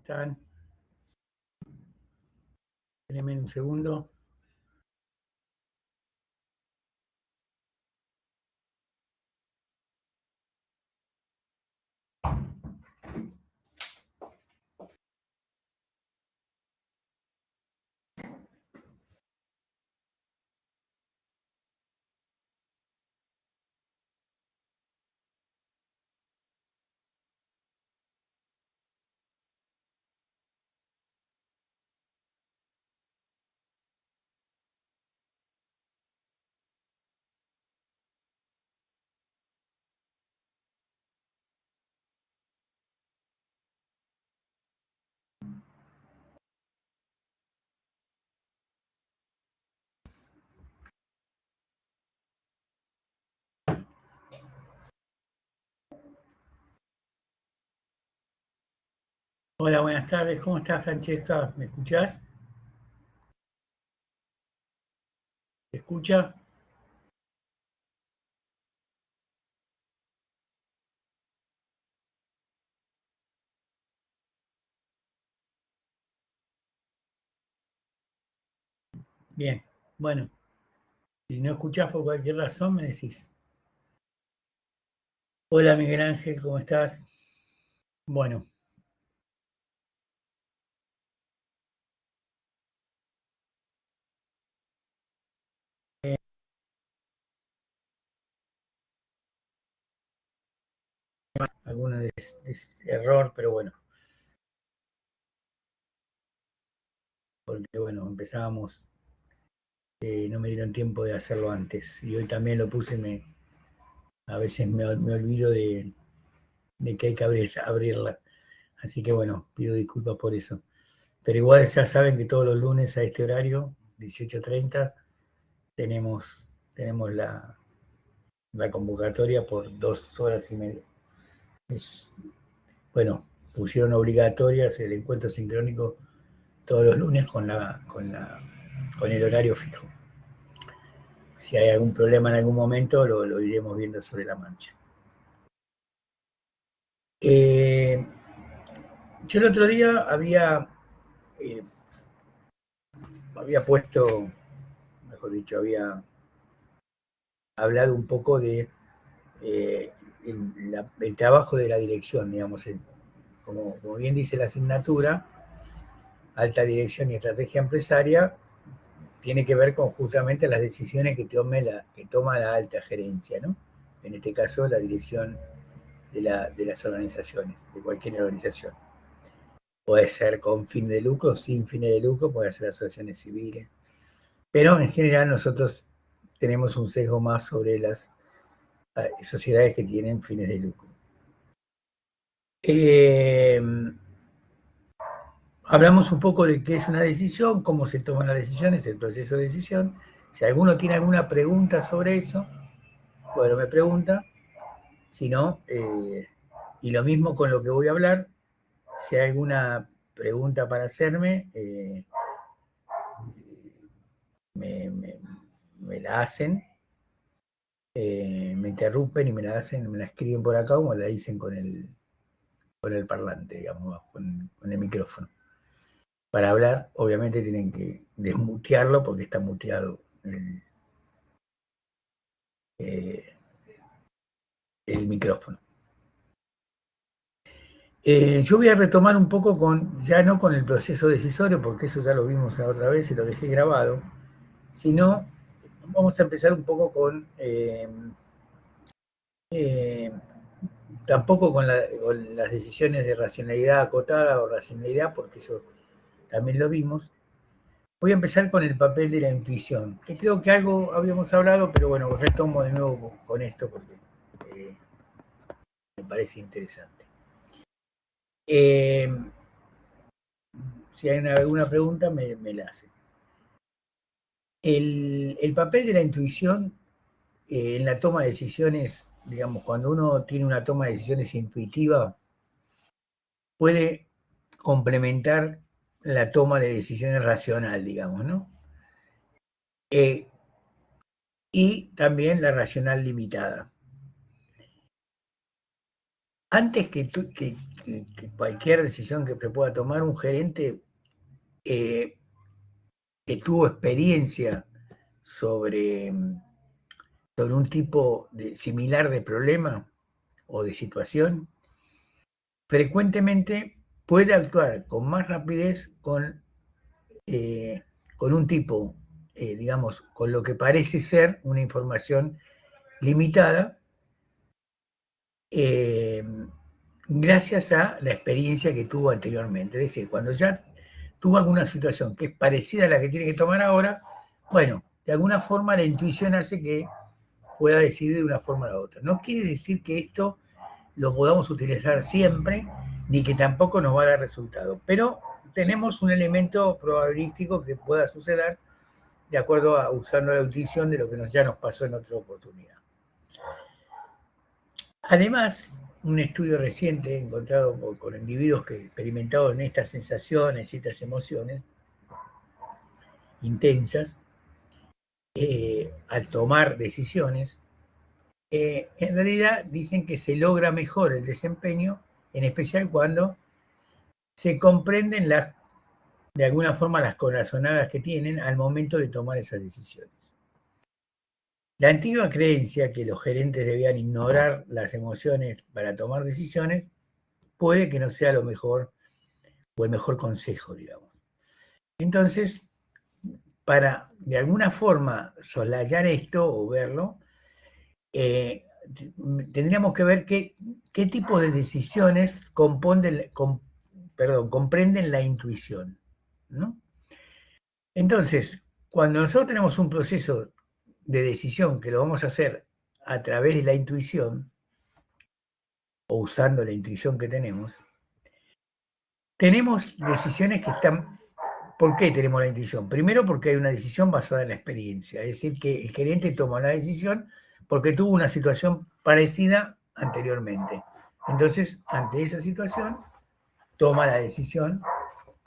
están? Espérenme un segundo. Hola, buenas tardes. ¿Cómo estás, Francesca? ¿Me escuchás? ¿Me escucha? Bien. Bueno, si no escuchás por cualquier razón, me decís. Hola, Miguel Ángel, ¿cómo estás? Bueno, alguno de error, pero bueno, porque bueno, empezábamos, no me dieron tiempo de hacerlo antes. Y hoy también lo puse, a veces me olvido de que hay que abrirla. Así que bueno, pido disculpas por eso. Pero igual ya saben que todos los lunes a este horario, 18:30, tenemos la convocatoria por 2 horas y media. Es, bueno, pusieron obligatorias el encuentro sincrónico todos los lunes con el horario fijo. Si hay algún problema en algún momento, lo iremos viendo sobre la marcha. Eh, yo el otro día eh, había puesto, mejor dicho, había hablado un poco de eh, el trabajo de la dirección, digamos, como bien dice la asignatura, alta dirección y estrategia empresaria, tiene que ver con justamente las decisiones que toma la alta gerencia, ¿no? En este caso, la dirección de las organizaciones, de cualquier organización. Puede ser con fin de lucro, sin fines de lucro, puede ser asociaciones civiles, pero en general nosotros tenemos un sesgo más sobre las sociedades que tienen fines de lucro. Eh, Hablamos un poco de qué es una decisión, cómo se toman las decisiones, el proceso de decisión. Si alguno tiene alguna pregunta sobre eso, bueno, me pregunta. Si no, y lo mismo con lo que voy a hablar, si hay alguna pregunta para hacerme, me, me- me la hacen, me interrumpen y me la hacen, me la escriben por acá o me la dicen con el parlante, digamos, con el micrófono. Para hablar, obviamente tienen que desmutearlo porque está muteado eh, el micrófono. Yo voy a retomar un poco ya no con el proceso decisorio, porque eso ya lo vimos la otra vez y lo dejé grabado, sino vamos a empezar un poco eh, tampoco con las decisiones de racionalidad acotada o racionalidad, porque eso también lo vimos. Voy a empezar con el papel de la intuición, que creo que algo habíamos hablado, pero bueno, retomo de nuevo con esto porque eh, me parece interesante. Eh, si hay alguna pregunta, me la hacen. El papel de la intuición en la toma de decisiones, digamos, cuando uno tiene una toma de decisiones intuitiva, puede complementar la toma de decisiones racional, digamos, ¿no? Eh, y también la racional limitada. antes que cualquier decisión que pueda tomar un gerente que tuvo experiencia sobre un tipo similar de problema o de situación, frecuentemente puede actuar con más rapidez con un tipo, digamos, con lo que parece ser una información limitada, gracias a la experiencia que tuvo anteriormente. Es decir, cuando ya tuvo alguna situación que es parecida a la que tiene que tomar ahora, bueno, de alguna forma la intuición hace que pueda decidir de una forma u la otra. No quiere decir que esto lo podamos utilizar siempre, ni que tampoco nos va a dar resultado, pero tenemos un elemento probabilístico que pueda suceder de acuerdo a usando la intuición de lo que ya nos pasó en otra oportunidad. Además, un estudio reciente encontrado con individuos que experimentaron estas sensaciones y estas emociones intensas al tomar decisiones, en realidad dicen que se logra mejor el desempeño, en especial cuando se comprenden de alguna forma las corazonadas que tienen al momento de tomar esas decisiones. La antigua creencia que los gerentes debían ignorar las emociones para tomar decisiones puede que no sea lo mejor o el mejor consejo, digamos. Entonces, para de alguna forma soslayar esto o verlo, tendríamos que ver qué tipo de decisiones comprenden la intuición, ¿no? Entonces, cuando nosotros tenemos un proceso de decisión que lo vamos a hacer a través de la intuición, o usando la intuición que tenemos decisiones que están... ¿Por qué tenemos la intuición? Primero porque hay una decisión basada en la experiencia, es decir, que el gerente toma la decisión porque tuvo una situación parecida anteriormente. Entonces, ante esa situación, toma la decisión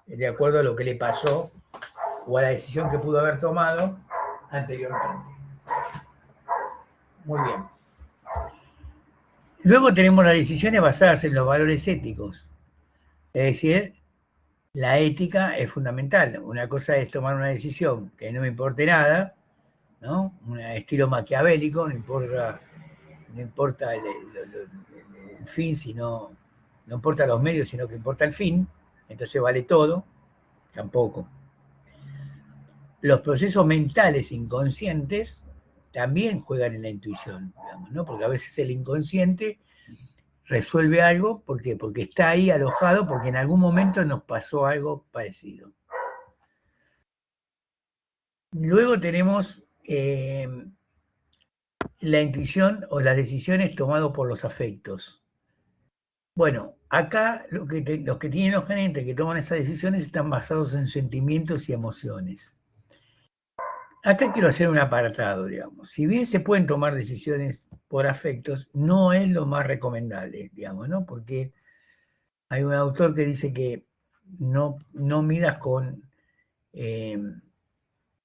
de acuerdo a lo que le pasó o a la decisión que pudo haber tomado anteriormente. Muy bien. Luego tenemos las decisiones basadas en los valores éticos. Es decir, la ética es fundamental. Una cosa es tomar una decisión que no me importe nada, ¿no? Un estilo maquiavélico, no importa el fin, sino, no importa los medios, sino que importa el fin, entonces vale todo, tampoco. Los procesos mentales inconscientes también juegan en la intuición, digamos, ¿no? Porque a veces el inconsciente resuelve algo, ¿por qué? Porque está ahí alojado, porque en algún momento nos pasó algo parecido. Luego tenemos la intuición o las decisiones tomadas por los afectos. Bueno, acá los que tienen los gerentes que toman esas decisiones están basados en sentimientos y emociones. Acá quiero hacer un apartado, digamos. Si bien se pueden tomar decisiones por afectos, no es lo más recomendable, digamos, ¿no? Porque hay un autor que dice que no midas con...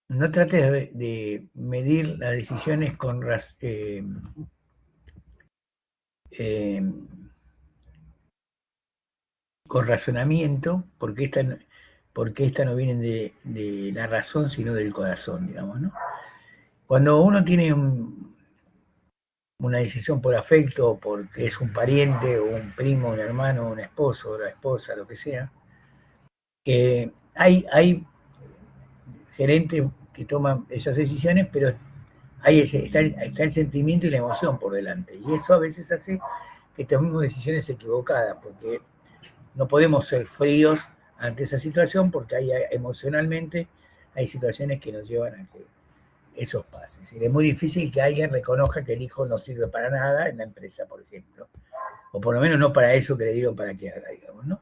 no trates de medir las decisiones con razonamiento, porque esta no viene de la razón, sino del corazón, digamos, ¿no? Cuando uno tiene una decisión por afecto, porque es un pariente, o un primo, un hermano, un esposo, una esposa, lo que sea, hay gerentes que toman esas decisiones, pero ahí está el sentimiento y la emoción por delante. Y eso a veces hace que tomemos decisiones equivocadas, porque no podemos ser fríos ante esa situación, porque emocionalmente hay situaciones que nos llevan a que eso pase. Es decir, es muy difícil que alguien reconozca que el hijo no sirve para nada en la empresa, por ejemplo. O por lo menos no para eso que le dieron para que haga, digamos, ¿no?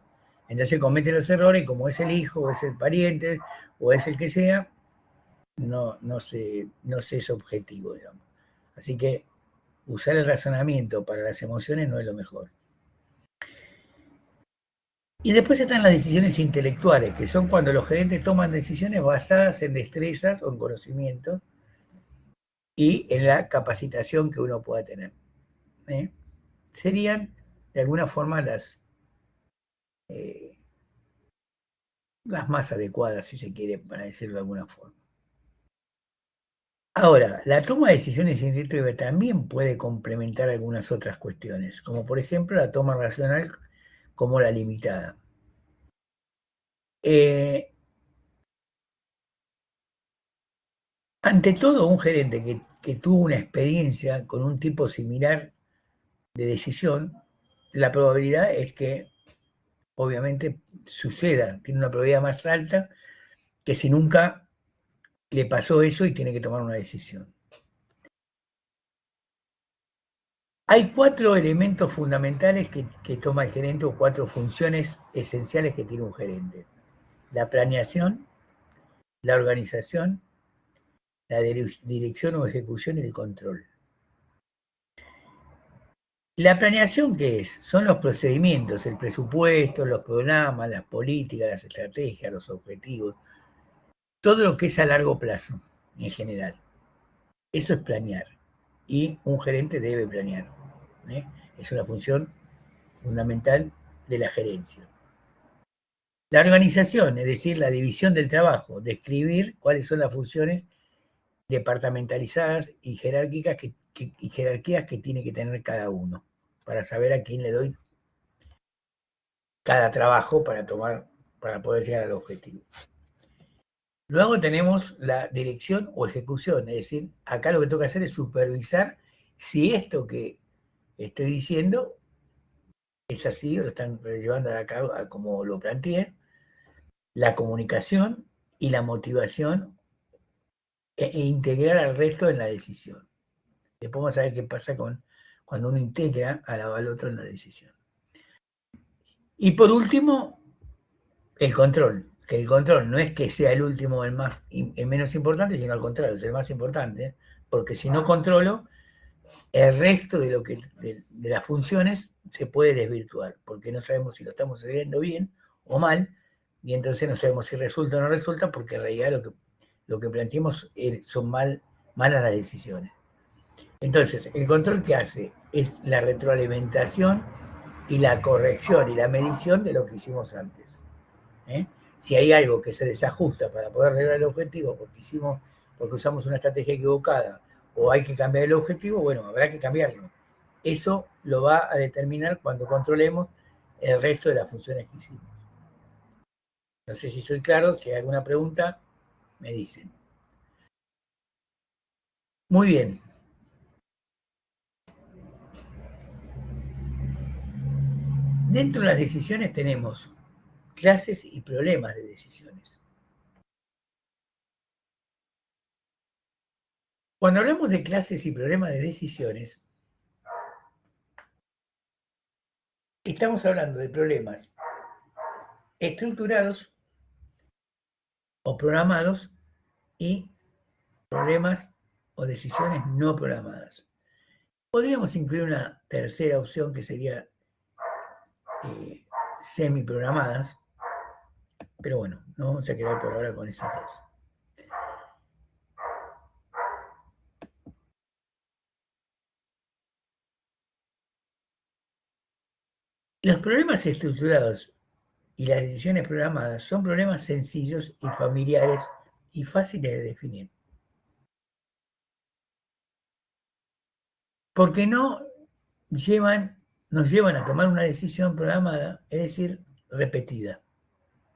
Entonces comete los errores, como es el hijo, o es el pariente, o es el que sea, no se es objetivo, digamos. Así que usar el razonamiento para las emociones no es lo mejor. Y después están las decisiones intelectuales, que son cuando los gerentes toman decisiones basadas en destrezas o en conocimientos y en la capacitación que uno pueda tener. Serían de alguna forma las más adecuadas, si se quiere, para decirlo de alguna forma. Ahora, la toma de decisiones intuitiva también puede complementar algunas otras cuestiones, como por ejemplo la toma racional como la limitada. Ante todo, un gerente que tuvo una experiencia con un tipo similar de decisión, la probabilidad es que obviamente suceda, tiene una probabilidad más alta que si nunca le pasó eso y tiene que tomar una decisión. Hay 4 elementos fundamentales que toma el gerente o 4 funciones esenciales que tiene un gerente. La planeación, la organización, la dirección o ejecución y el control. La planeación, ¿qué es? Son los procedimientos, el presupuesto, los programas, las políticas, las estrategias, los objetivos, todo lo que es a largo plazo, en general. Eso es planear. Y un gerente debe planear. ¿eh? Es una función fundamental de la gerencia. La organización, es decir, la división del trabajo, describir cuáles son las funciones departamentalizadas y jerárquicas y jerarquías que tiene que tener cada uno, para saber a quién le doy cada trabajo para poder llegar al objetivo. Luego tenemos la dirección o ejecución, es decir, acá lo que tengo que hacer es supervisar si esto que estoy diciendo es así o lo están llevando a cabo como lo planteé, la comunicación y la motivación e integrar al resto en la decisión. Después vamos a ver qué pasa cuando uno integra al otro en la decisión. Y por último, el control. Que el control no es que sea el último o el menos importante, sino al contrario, es el más importante, porque si no controlo, el resto de las funciones se puede desvirtuar, porque no sabemos si lo estamos haciendo bien o mal, y entonces no sabemos si resulta o no resulta, porque en realidad lo que planteamos son malas las decisiones. Entonces, el control que hace es la retroalimentación y la corrección y la medición de lo que hicimos antes. Si hay algo que se desajusta para poder lograr el objetivo porque usamos una estrategia equivocada o hay que cambiar el objetivo, bueno, habrá que cambiarlo. Eso lo va a determinar cuando controlemos el resto de las funciones que hicimos. No sé si soy claro, si hay alguna pregunta, me dicen. Muy bien. Dentro de las decisiones tenemos clases y problemas de decisiones. Cuando hablamos de clases y problemas de decisiones, estamos hablando de problemas estructurados o programados y problemas o decisiones no programadas. Podríamos incluir una tercera opción que sería semi-programadas, pero bueno, nos vamos a quedar por ahora con esas dos. Los problemas estructurados y las decisiones programadas son problemas sencillos y familiares y fáciles de definir. Porque nos llevan a tomar una decisión programada, es decir, repetida.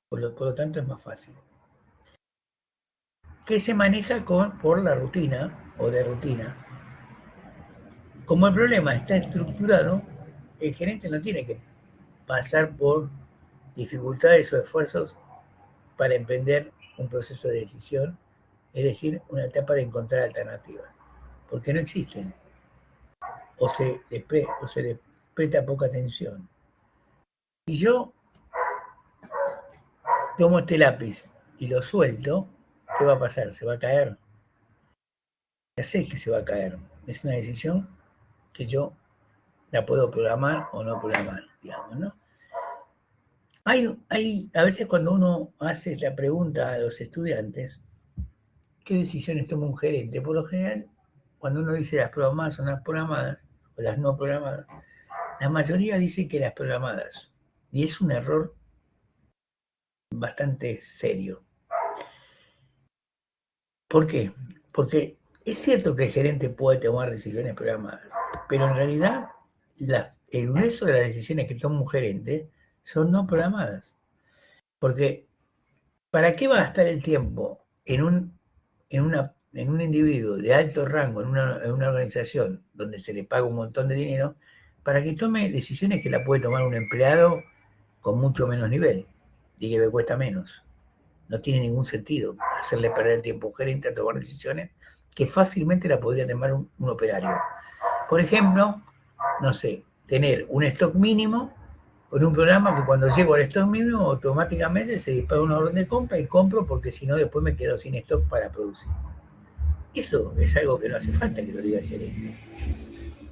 Por lo tanto, es más fácil. Que se maneja por la rutina o de rutina. Como el problema está estructurado, el gerente no tiene que pasar por dificultades o esfuerzos para emprender un proceso de decisión, es decir, una etapa de encontrar alternativas, porque no existen, o se les presta poca atención. Y yo tomo este lápiz y lo suelto, ¿qué va a pasar? ¿Se va a caer? Ya sé que se va a caer. Es una decisión que yo la puedo programar o no programar, digamos, ¿no? A veces cuando uno hace la pregunta a los estudiantes, ¿qué decisiones toma un gerente? Por lo general, cuando uno dice las programadas o las programadas, o las no programadas, La mayoría dice que las programadas, y es un error bastante serio. ¿Por qué? Porque es cierto que el gerente puede tomar decisiones programadas, pero en realidad el grueso de las decisiones que toma un gerente son no programadas. Porque ¿para qué va a gastar el tiempo en un individuo de alto rango, en una organización donde se le paga un montón de dinero, para que tome decisiones que la puede tomar un empleado con mucho menos nivel y que le cuesta menos? No tiene ningún sentido hacerle perder el tiempo a un gerente a tomar decisiones que fácilmente la podría tomar un operario. Por ejemplo, no sé, tener un stock mínimo con un programa que cuando llego al stock mínimo automáticamente se dispara una orden de compra y compro porque si no después me quedo sin stock para producir. Eso es algo que no hace falta que lo diga el gerente.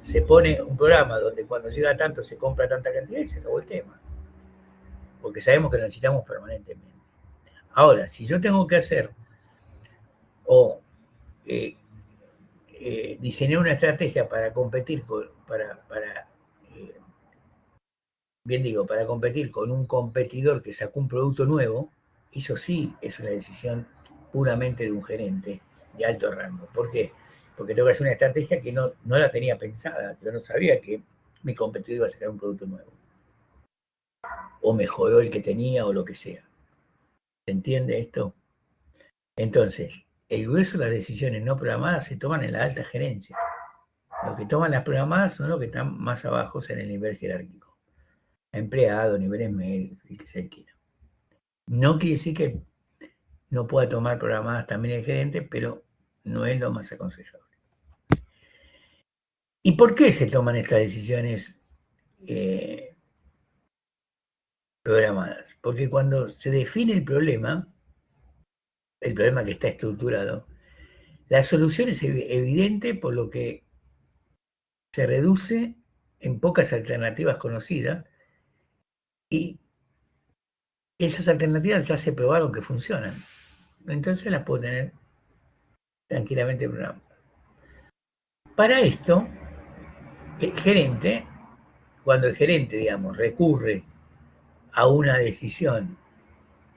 Se pone un programa donde cuando llega tanto se compra tanta cantidad y se acabó el tema. Porque sabemos que lo necesitamos permanentemente. Ahora, si yo tengo que hacer o eh, diseñar una estrategia para competir bien digo, para competir con un competidor que sacó un producto nuevo, eso sí es una decisión puramente de un gerente de alto rango. ¿Por qué? Porque tengo que hacer una estrategia que no la tenía pensada. Yo no sabía que mi competidor iba a sacar un producto nuevo. O mejoró el que tenía o lo que sea. ¿Se entiende esto? Entonces, el grueso de las decisiones no programadas se toman en la alta gerencia. Los que toman las programadas son los que están más abajo en el nivel jerárquico. Empleado, niveles medios, el que se quiera. No quiere decir que no pueda tomar programadas también el gerente, pero no es lo más aconsejable. ¿Y por qué se toman estas decisiones programadas? Porque cuando se define el problema que está estructurado, la solución es evidente, por lo que se reduce en pocas alternativas conocidas y esas alternativas ya se probaron que funcionan. Entonces las puedo tener tranquilamente programadas. Para esto, cuando el gerente, digamos, recurre a una decisión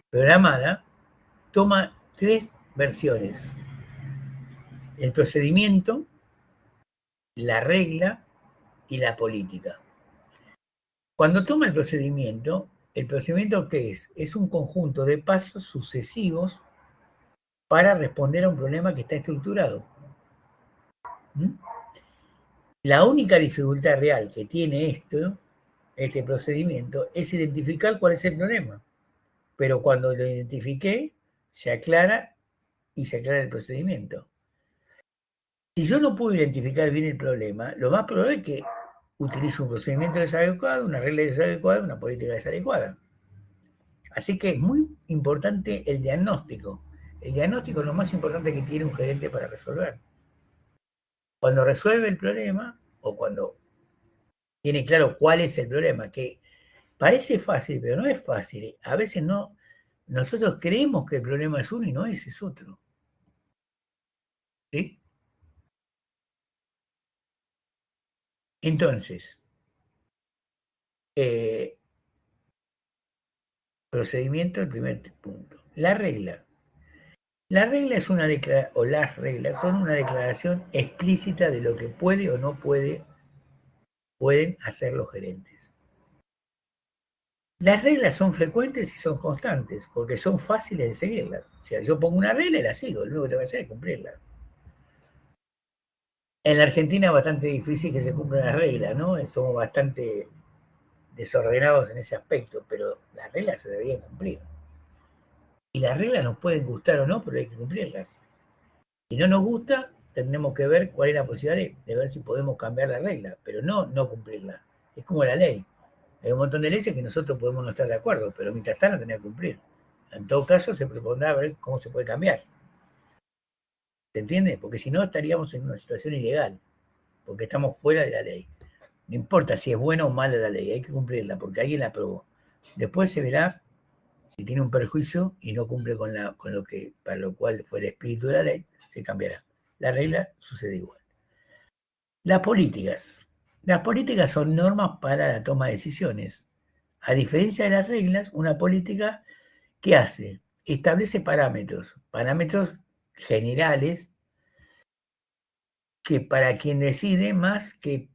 programada, toma tres versiones: el procedimiento, la regla y la política. Cuando toma ¿el procedimiento qué es? Es un conjunto de pasos sucesivos para responder a un problema que está estructurado. ¿Mm? La única dificultad real que tiene este procedimiento, es identificar cuál es el problema. Pero cuando lo identifiqué, se aclara el procedimiento. Si yo no puedo identificar bien el problema, lo más probable es que utilice un procedimiento desadecuado, una regla desadecuada, una política desadecuada. Así que es muy importante el diagnóstico. El diagnóstico es lo más importante que tiene un gerente para resolver. Cuando resuelve el problema, o cuando tiene claro cuál es el problema, que parece fácil, pero no es fácil. A veces no, nosotros creemos que el problema es uno y no es otro. ¿Sí? Entonces, procedimiento, el primer punto. La regla. La regla es o las reglas son una declaración explícita de lo que puede o no pueden hacer los gerentes. Las reglas son frecuentes y son constantes, porque son fáciles de seguirlas. O sea, yo pongo una regla y la sigo, lo único que tengo que hacer es cumplirla. En la Argentina es bastante difícil que se cumplan las reglas, ¿no? Somos bastante desordenados en ese aspecto, pero las reglas se deberían cumplir. Y las reglas nos pueden gustar o no, pero hay que cumplirlas. Si no nos gusta, tenemos que ver cuál es la posibilidad de ver si podemos cambiar la regla, pero no cumplirla. Es como la ley. Hay un montón de leyes que nosotros podemos no estar de acuerdo, pero mientras tanto no tenemos que cumplir. En todo caso, se propondrá ver cómo se puede cambiar. ¿Se entiende? Porque si no, estaríamos en una situación ilegal, porque estamos fuera de la ley. No importa si es buena o mala la ley, hay que cumplirla, porque alguien la aprobó. Después se verá si tiene un perjuicio y no cumple con lo que, para lo cual fue el espíritu de la ley, se cambiará. La regla sucede igual. Las políticas. Las políticas son normas para la toma de decisiones. A diferencia de las reglas, una política, ¿qué hace? Establece parámetros generales que para quien decide más que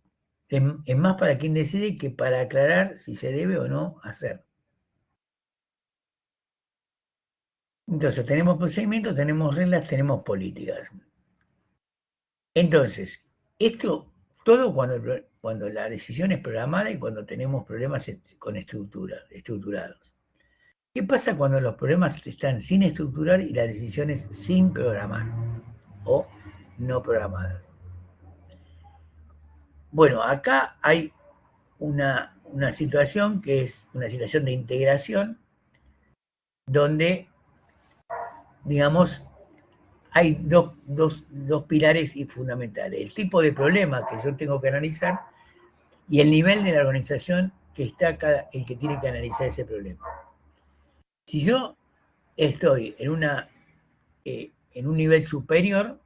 es más para quien decide que para aclarar si se debe o no hacer. Entonces, tenemos procedimientos, tenemos reglas, tenemos políticas. Entonces, esto todo cuando la decisión es programada y cuando tenemos problemas con estructurados. ¿Qué pasa cuando los problemas están sin estructurar y las decisiones sin programar o no programadas? Bueno, acá hay una situación que es una situación de integración donde, digamos, hay dos pilares fundamentales. El tipo de problema que yo tengo que analizar y el nivel de la organización que está el que tiene que analizar ese problema. Si yo estoy en un nivel superior,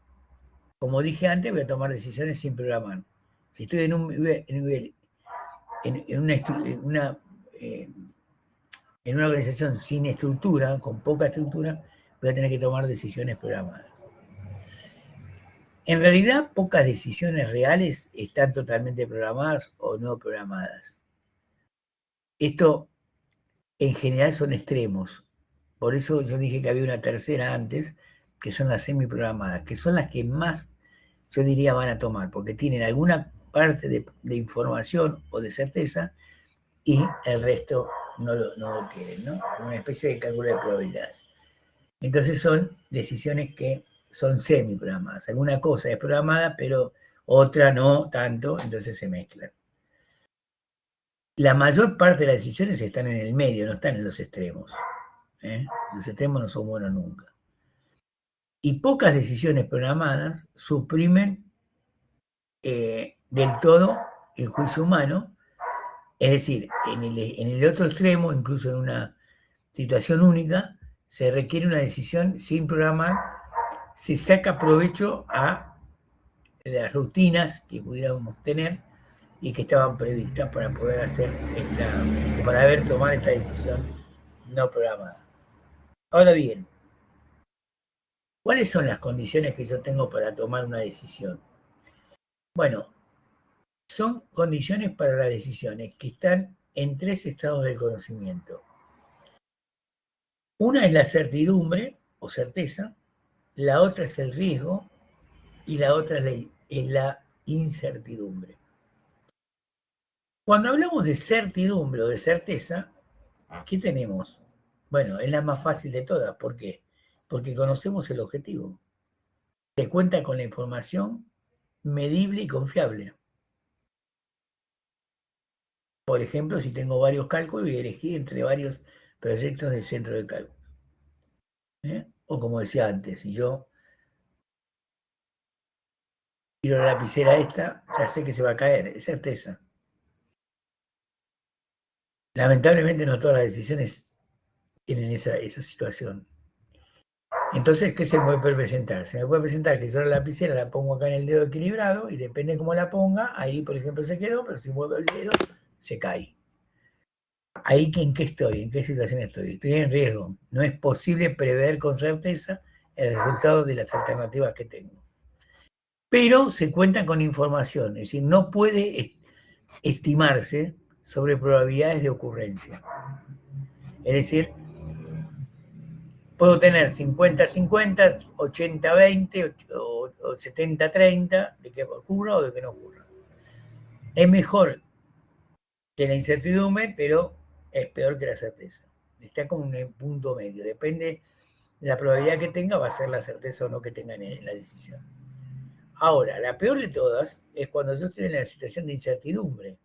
como dije antes, voy a tomar decisiones sin programar. Si estoy en un nivel, eh, en una organización sin estructura, con poca estructura, voy a tener que tomar decisiones programadas. En realidad, pocas decisiones reales están totalmente programadas o no programadas. Esto en general son extremos. Por eso yo dije que había una tercera antes, que son las semiprogramadas, que son las que más, yo diría, van a tomar, porque tienen alguna parte de información o de certeza y el resto no lo tienen, ¿no? Una especie de cálculo de probabilidad. Entonces son decisiones que son semiprogramadas. Alguna cosa es programada, pero otra no tanto, entonces se mezclan. La mayor parte de las decisiones están en el medio, no están en los extremos. Los extremos no son buenos nunca. Y pocas decisiones programadas suprimen del todo el juicio humano. Es decir, en el otro extremo, incluso en una situación única, se requiere una decisión sin programar, se saca provecho a las rutinas que pudiéramos tener y que estaban previstas para poder para haber tomado esta decisión no programada. Ahora bien, ¿cuáles son las condiciones que yo tengo para tomar una decisión? Bueno, son condiciones para las decisiones que están en tres estados del conocimiento. Una es la certidumbre o certeza, la otra es el riesgo y la otra es la incertidumbre. Cuando hablamos de certidumbre o de certeza, ¿qué tenemos? Bueno, es la más fácil de todas. ¿Por qué? Porque conocemos el objetivo. Se cuenta con la información medible y confiable. Por ejemplo, si tengo varios cálculos y elegir entre varios proyectos del centro de cálculo. O como decía antes, si yo tiro la lapicera esta, ya sé que se va a caer, es certeza. Lamentablemente no todas las decisiones tienen esa situación. Entonces, ¿qué se me puede presentar? Se me puede presentar que yo la lapicera la pongo acá en el dedo equilibrado y depende de cómo la ponga, ahí por ejemplo se quedó, pero si muevo el dedo, se cae. Ahí en qué estoy, en qué situación estoy. Estoy en riesgo. No es posible prever con certeza el resultado de las alternativas que tengo. Pero se cuenta con información, es decir, no puede estimarse sobre probabilidades de ocurrencia. Es decir, puedo tener 50-50, 80-20 o 70-30 de que ocurra o de que no ocurra. Es mejor que la incertidumbre, pero es peor que la certeza. Está como en un punto medio. Depende de la probabilidad que tenga, va a ser la certeza o no que tenga en la decisión. Ahora, la peor de todas es cuando yo estoy en la situación de incertidumbre.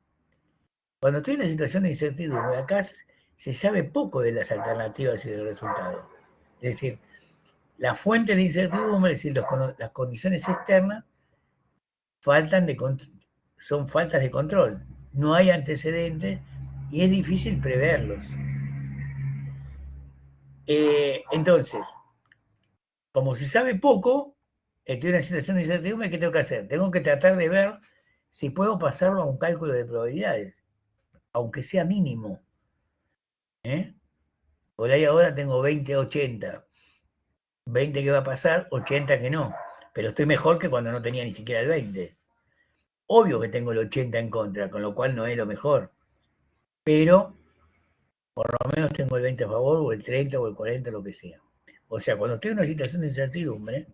Cuando estoy en la situación de incertidumbre, acá se sabe poco de las alternativas y del resultado. Es decir, la fuente de incertidumbre, es decir, las condiciones externas, son faltas de control. No hay antecedentes y es difícil preverlos. Entonces, como se sabe poco, estoy en una situación de incertidumbre, ¿qué tengo que hacer? Tengo que tratar de ver si puedo pasarlo a un cálculo de probabilidades, aunque sea mínimo. Por ahí ahora tengo 20-80. 20 que va a pasar, 80 que no. Pero estoy mejor que cuando no tenía ni siquiera el 20. Obvio que tengo el 80 en contra, con lo cual no es lo mejor. Pero por lo menos tengo el 20 a favor, o el 30, o el 40, lo que sea. O sea, cuando estoy en una situación de incertidumbre,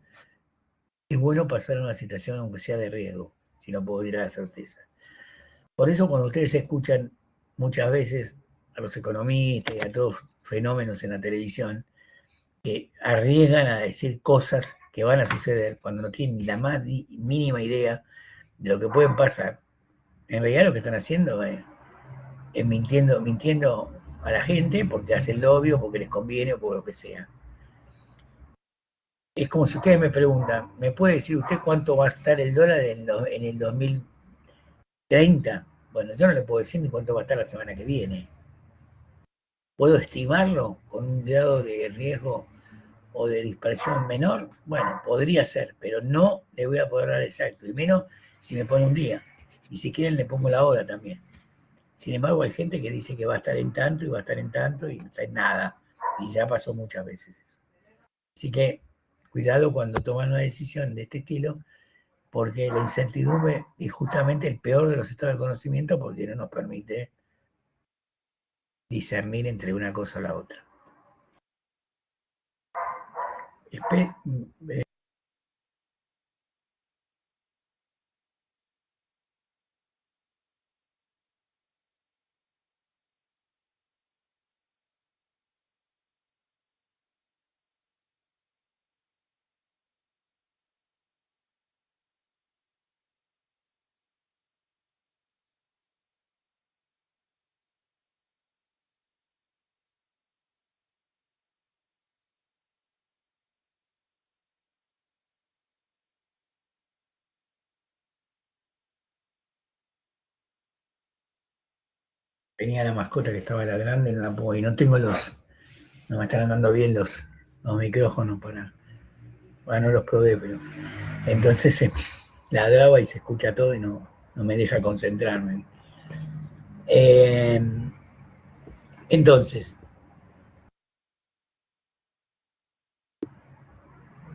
es bueno pasar a una situación aunque sea de riesgo, si no puedo ir a la certeza. Por eso cuando ustedes escuchan muchas veces a los economistas y a todos fenómenos en la televisión, que arriesgan a decir cosas que van a suceder cuando no tienen ni la más mínima idea de lo que pueden pasar, en realidad lo que están haciendo es mintiendo a la gente porque hacen lo obvio, porque les conviene o por lo que sea. Es como si ustedes me preguntan, ¿me puede decir usted cuánto va a estar el dólar en el 2030? Bueno, yo no le puedo decir ni cuánto va a estar la semana que viene. ¿Puedo estimarlo con un grado de riesgo o de dispersión menor? Bueno, podría ser, pero no le voy a poder dar exacto, y menos si me pone un día. Y si quieren le pongo la hora también. Sin embargo, hay gente que dice que va a estar en tanto y va a estar en tanto y no está en nada. Y ya pasó muchas veces eso. Así que cuidado cuando toman una decisión de este estilo, porque la incertidumbre es justamente el peor de los estados de conocimiento porque no nos permite discernir entre una cosa o la otra. Tenía la mascota que estaba ladrando y no la puedo, y no tengo no me están andando bien los micrófonos para no los probé, pero entonces ladraba y se escucha todo y no me deja concentrarme. Entonces,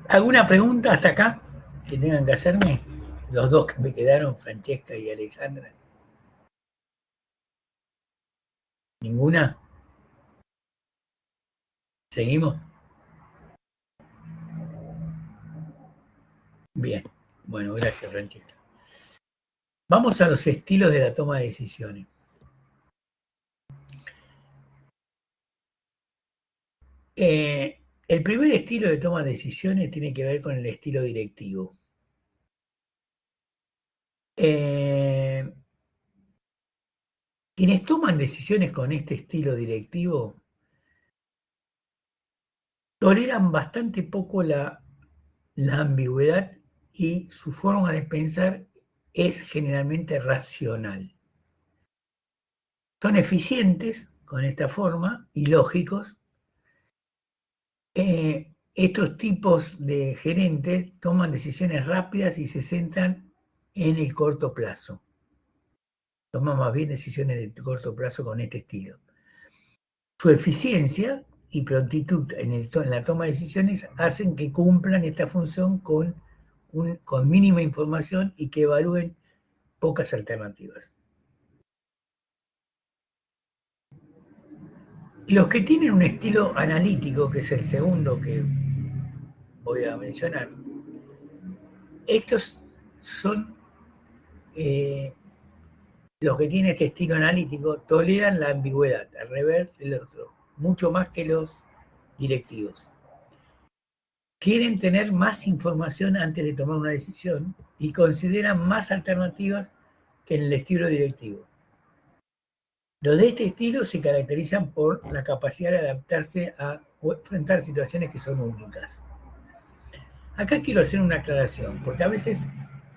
¿alguna pregunta hasta acá que tengan que hacerme? Los dos que me quedaron, Francesca y Alexandra. ¿Ninguna? ¿Seguimos? Bien. Bueno, gracias, Francesca. Vamos a los estilos de la toma de decisiones. El primer estilo de toma de decisiones tiene que ver con el estilo directivo. Quienes toman decisiones con este estilo directivo toleran bastante poco la ambigüedad y su forma de pensar es generalmente racional. Son eficientes con esta forma y lógicos. Estos tipos de gerentes toman decisiones rápidas y se centran en el corto plazo. Toman más bien decisiones de corto plazo con este estilo. Su eficiencia y prontitud en la toma de decisiones hacen que cumplan esta función con mínima información y que evalúen pocas alternativas. Los que tienen un estilo analítico, que es el segundo que voy a mencionar, estos son los que tienen este estilo analítico, toleran la ambigüedad, al revés del otro, mucho más que los directivos. Quieren tener más información antes de tomar una decisión y consideran más alternativas que en el estilo directivo. Los de este estilo se caracterizan por la capacidad de adaptarse o enfrentar situaciones que son únicas. Acá quiero hacer una aclaración, porque a veces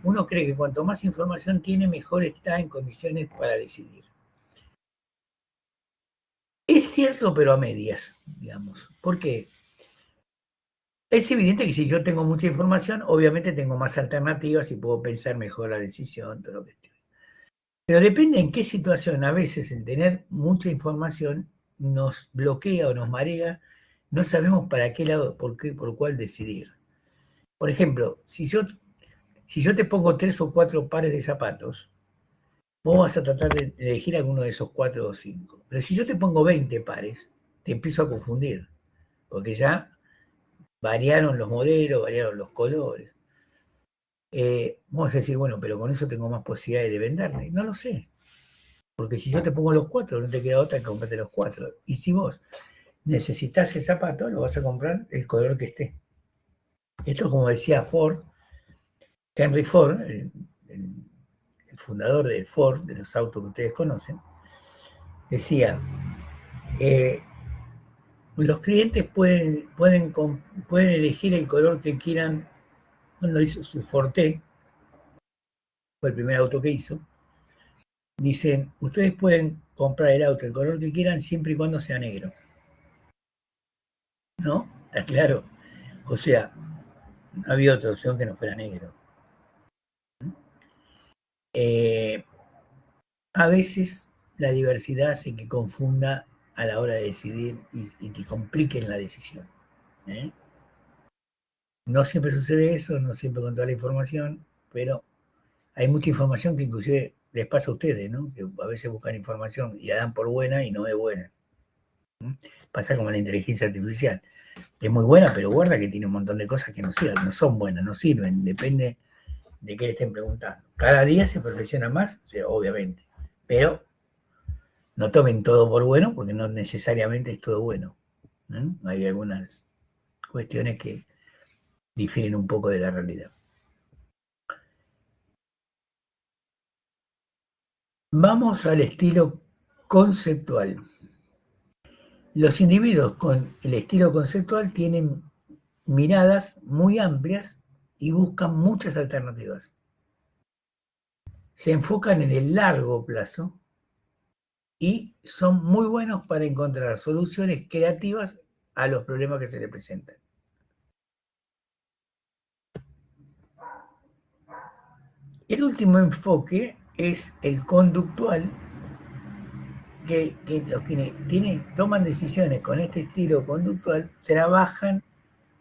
uno cree que cuanto más información tiene, mejor está en condiciones para decidir. Es cierto, pero a medias, digamos. ¿Por qué? Es evidente que si yo tengo mucha información, obviamente tengo más alternativas y puedo pensar mejor la decisión, todo lo que esté. Pero depende en qué situación. A veces el tener mucha información nos bloquea o nos marea, no sabemos para qué lado, por cuál decidir. Por ejemplo, si yo te pongo 3 o 4 pares de zapatos, vos vas a tratar de elegir alguno de esos 4 o 5. Pero si yo te pongo 20 pares, te empiezo a confundir, porque ya variaron los modelos, variaron los colores. Vamos a decir, bueno, pero con eso tengo más posibilidades de venderle. No lo sé, porque si yo te pongo los 4, no te queda otra que comprarte los 4. Y si vos necesitas el zapato, lo vas a comprar el color que esté. Esto, como decía Ford, Henry Ford, el fundador de Ford, de los autos que ustedes conocen, decía, eh, los clientes pueden elegir el color que quieran. Cuando hizo su Forte, fue el primer auto que hizo, dicen, ustedes pueden comprar el auto el color que quieran siempre y cuando sea negro. ¿No? ¿Está claro? O sea, no había otra opción que no fuera negro. Eh, a veces la diversidad hace que confunda a la hora de decidir y que compliquen la decisión. ¿Eh? No siempre sucede eso, no siempre con toda la información, pero hay mucha información que inclusive les pasa a ustedes, ¿no? Que a veces buscan información y la dan por buena y no es buena. Pasa como la inteligencia artificial. Es muy buena, pero guarda que tiene un montón de cosas que no son buenas, no sirven, depende de qué le estén preguntando. Cada día se perfecciona más, o sea, obviamente, pero no tomen todo por bueno porque no necesariamente es todo bueno. ¿No? Hay algunas cuestiones que difieren un poco de la realidad. Vamos al estilo conceptual. Los individuos con el estilo conceptual tienen miradas muy amplias y buscan muchas alternativas. Se enfocan en el largo plazo y son muy buenos para encontrar soluciones creativas a los problemas que se les presentan. El último enfoque es el conductual, que los que toman decisiones con este estilo conductual trabajan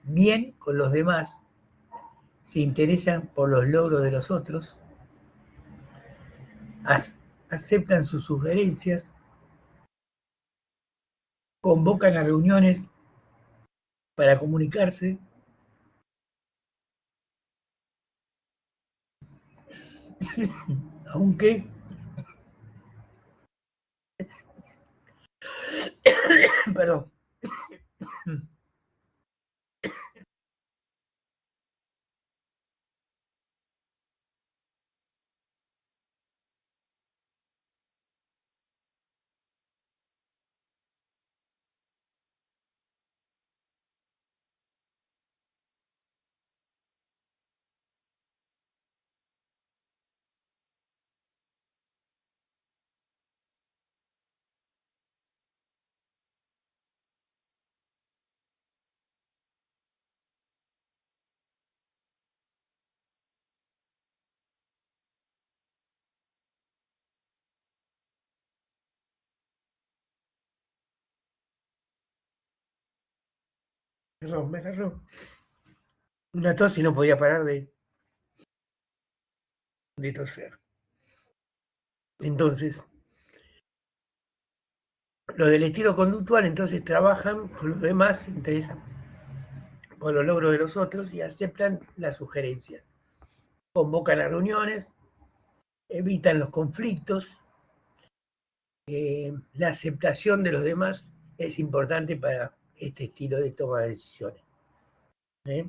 bien con los demás, se interesan por los logros de los otros, aceptan sus sugerencias, convocan a reuniones para comunicarse, aunque, perdón, me agarró una tos y no podía parar de toser. Entonces, los del estilo conductual entonces trabajan con los demás, se interesan por los logros de los otros y aceptan las sugerencias. Convocan a reuniones, evitan los conflictos. La aceptación de los demás es importante para este estilo de toma de decisiones. ¿Eh?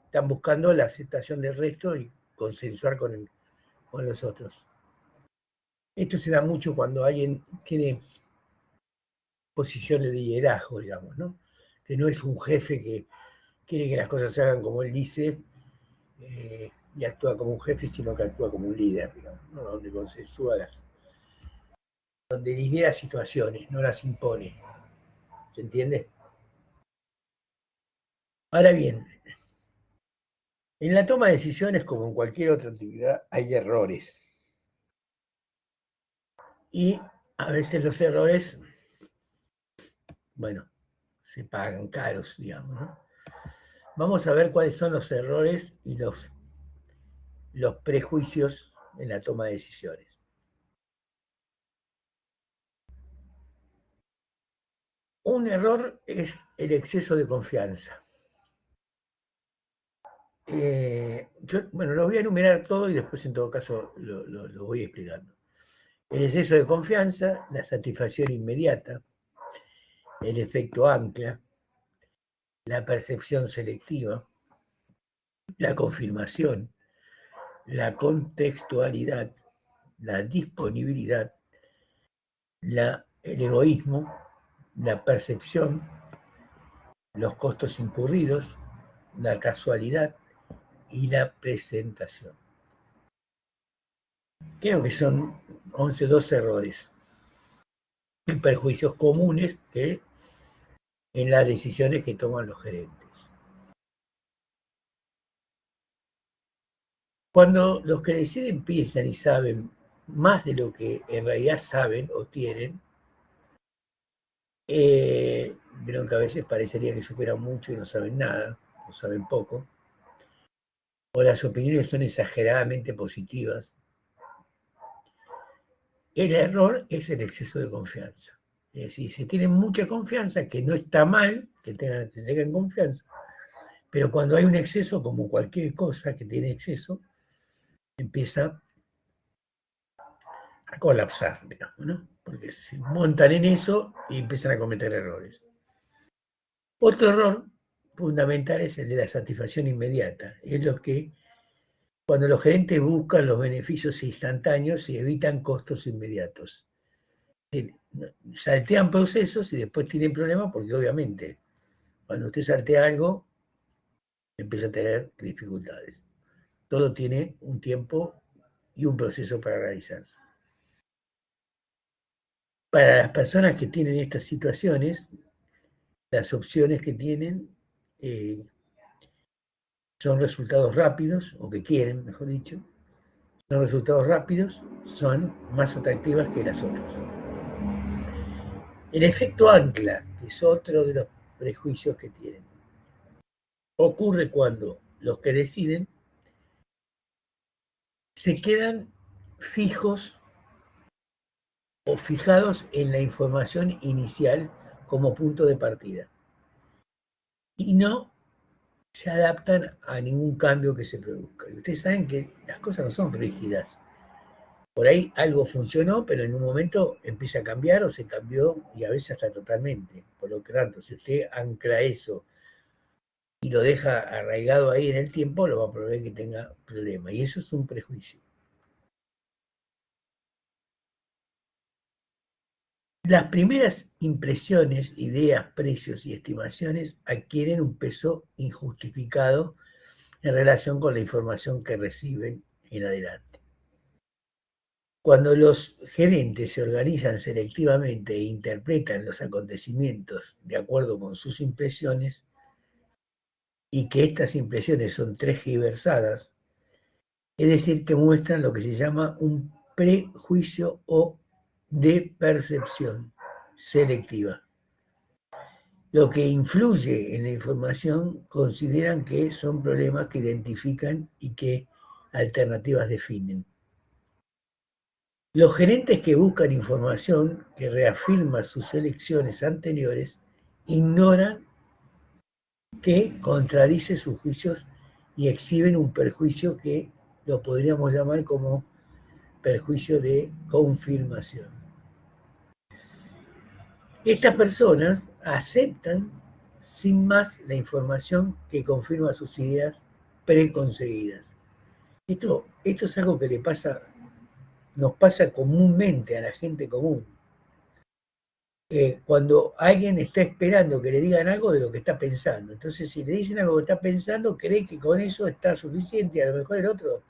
Están buscando la aceptación del resto y consensuar con los otros. Esto se da mucho cuando alguien tiene posiciones de liderazgo, digamos, ¿no? Que no es un jefe que quiere que las cosas se hagan como él dice y actúa como un jefe, sino que actúa como un líder, digamos, ¿no? Donde consensúa donde lidera situaciones, no las impone. ¿Se entiende? Ahora bien, en la toma de decisiones, como en cualquier otra actividad, hay errores. Y a veces los errores, bueno, se pagan caros, digamos, ¿no? Vamos a ver cuáles son los errores y los prejuicios en la toma de decisiones. Un error es el exceso de confianza. Bueno, lo voy a enumerar todo y después en todo caso lo voy explicando. El exceso de confianza, la satisfacción inmediata, el efecto ancla, la percepción selectiva, la confirmación, la contextualidad, la disponibilidad, el egoísmo, la percepción, los costos incurridos, la casualidad y la presentación. Creo que son 12 errores y perjuicios comunes en las decisiones que toman los gerentes. Cuando los que deciden piensan y saben más de lo que en realidad saben o tienen, vieron que a veces parecería que superan mucho y no saben nada, o saben poco, o las opiniones son exageradamente positivas. El error es el exceso de confianza. Es decir, si tienen mucha confianza, que no está mal que tengan confianza, pero cuando hay un exceso, como cualquier cosa que tiene exceso, empieza a colapsar, digamos, ¿no? Porque se montan en eso y empiezan a cometer errores. Otro error fundamental es el de la satisfacción inmediata. Es lo que cuando los gerentes buscan los beneficios instantáneos y evitan costos inmediatos. Saltean procesos y después tienen problemas porque obviamente cuando usted saltea algo empieza a tener dificultades. Todo tiene un tiempo y un proceso para realizarse. Para las personas que tienen estas situaciones, las opciones que tienen son resultados rápidos, o que quieren, mejor dicho, son resultados rápidos, son más atractivas que las otras. El efecto ancla, que es otro de los prejuicios que tienen, ocurre cuando los que deciden se quedan fijos o fijados en la información inicial como punto de partida y no se adaptan a ningún cambio que se produzca. Y ustedes saben que las cosas no son rígidas. Por ahí algo funcionó, pero en un momento empieza a cambiar o se cambió y a veces hasta totalmente. Por lo tanto, si usted ancla eso y lo deja arraigado ahí en el tiempo, lo va a probar que tenga problemas. Y eso es un prejuicio. Las primeras impresiones, ideas, precios y estimaciones adquieren un peso injustificado en relación con la información que reciben en adelante. Cuando los gerentes se organizan selectivamente e interpretan los acontecimientos de acuerdo con sus impresiones, y que estas impresiones son tergiversadas, es decir, que muestran lo que se llama un prejuicio o de percepción selectiva. Lo que influye en la información consideran que son problemas que identifican y que alternativas definen. Los gerentes que buscan información que reafirma sus elecciones anteriores ignoran que contradice sus juicios y exhiben un perjuicio que lo podríamos llamar como perjuicio de confirmación. Estas personas aceptan sin más la información que confirma sus ideas preconcebidas. Esto es algo que nos pasa comúnmente a la gente común. Cuando alguien está esperando que le digan algo de lo que está pensando. Entonces, si le dicen algo que está pensando, cree que con eso está suficiente. A lo mejor el otro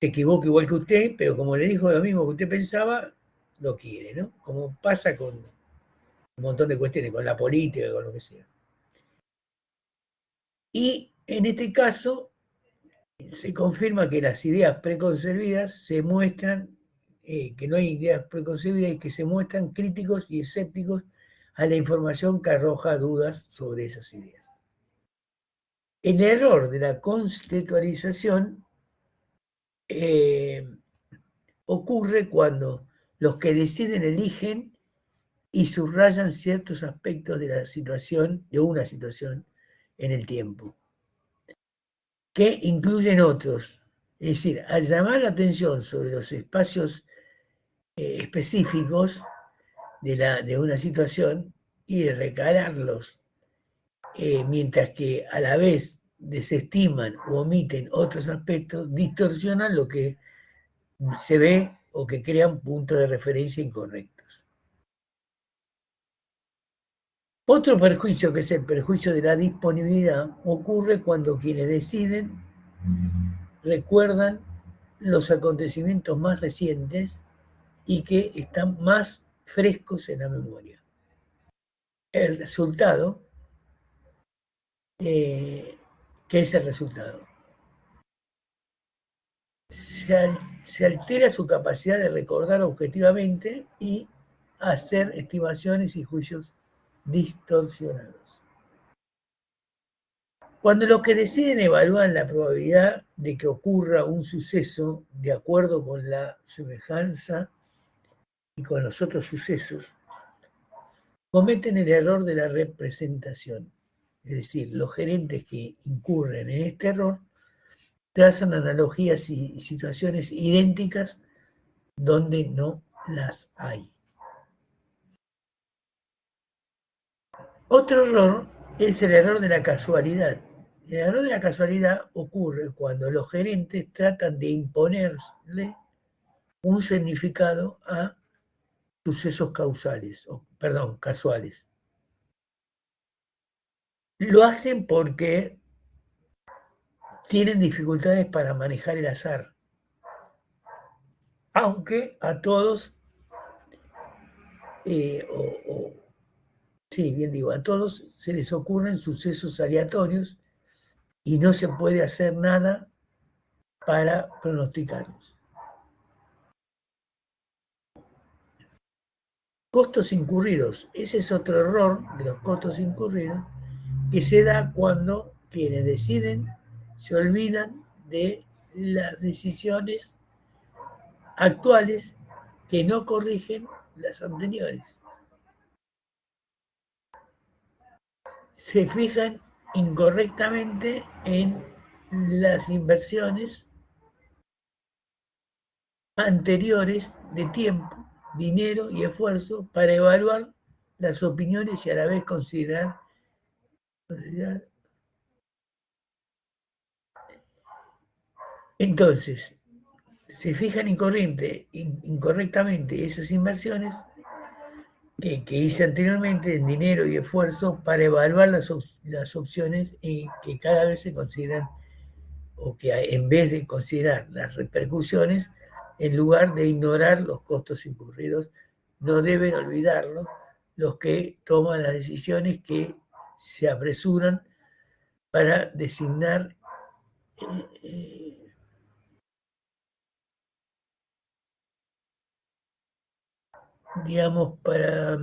se equivoca igual que usted, pero como le dijo lo mismo que usted pensaba, lo quiere, ¿no? Como pasa con un montón de cuestiones, con la política, con lo que sea. Y en este caso, se confirma que las ideas preconcebidas se muestran que no hay ideas preconcebidas y que se muestran críticos y escépticos a la información que arroja dudas sobre esas ideas. El error de la conceptualización ocurre cuando los que deciden eligen y subrayan ciertos aspectos de la situación, de una situación en el tiempo, que incluyen otros. Es decir, al llamar la atención sobre los espacios específicos de una situación y recalarlos, mientras que a la vez desestiman o omiten otros aspectos, distorsionan lo que se ve o que crean puntos de referencia incorrectos. Otro perjuicio, que es el perjuicio de la disponibilidad, ocurre cuando quienes deciden recuerdan los acontecimientos más recientes y que están más frescos en la memoria. El resultado, ¿qué es el resultado? Se altera su capacidad de recordar objetivamente y hacer estimaciones y juicios distorsionados. Cuando los que deciden evalúan la probabilidad de que ocurra un suceso de acuerdo con la semejanza y con los otros sucesos, cometen el error de la representación. Es decir, los gerentes que incurren en este error trazan analogías y situaciones idénticas donde no las hay. Otro error es el error de la casualidad. El error de la casualidad ocurre cuando los gerentes tratan de imponerle un significado a sucesos casuales. Lo hacen porque tienen dificultades para manejar el azar, aunque a todos, a todos se les ocurren sucesos aleatorios y no se puede hacer nada para pronosticarlos. Costos incurridos. Ese es otro error de los costos incurridos que se da cuando quienes deciden se olvidan de las decisiones actuales que no corrigen las anteriores. Se fijan incorrectamente en las inversiones anteriores de tiempo, dinero y esfuerzo para evaluar las opiniones y a la vez considerar. Entonces, se fijan incorrectamente esas inversiones que hice anteriormente en dinero y esfuerzo para evaluar las opciones que cada vez se consideran, o que en vez de considerar las repercusiones, en lugar de ignorar los costos incurridos, no deben olvidarlo los que toman las decisiones, que se apresuran para designar digamos, para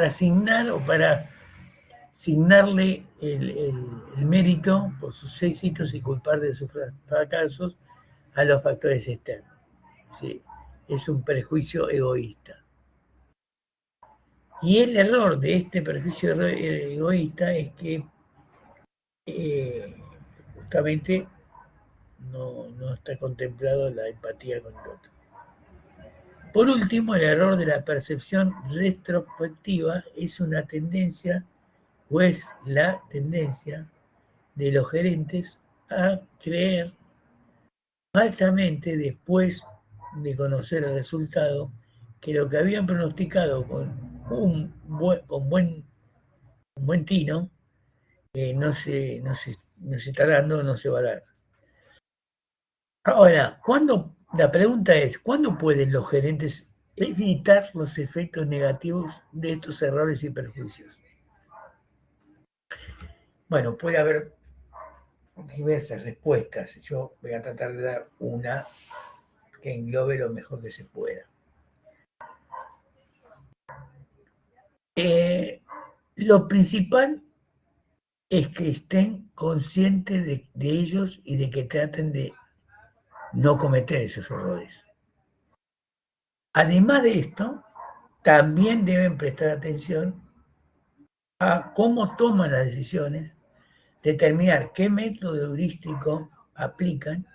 asignar o para asignarle el mérito por sus éxitos y culpar de sus fracasos a los factores externos. ¿Sí? Es un prejuicio egoísta. Y el error de este prejuicio egoísta es que justamente no está contemplado la empatía con el otro. Por último, el error de la percepción retrospectiva es una tendencia, o es la tendencia de los gerentes a creer falsamente, después de conocer el resultado, que lo que habían pronosticado con buen tino no se está dando, no se va a dar. Ahora, la pregunta es, ¿cuándo pueden los gerentes evitar los efectos negativos de estos errores y perjuicios. Bueno, puede haber diversas respuestas. Yo voy a tratar de dar una que englobe lo mejor que se pueda. Lo principal es que estén conscientes de ellos y de que traten de no cometer esos errores. Además de esto, también deben prestar atención a cómo toman las decisiones, determinar qué método heurístico aplican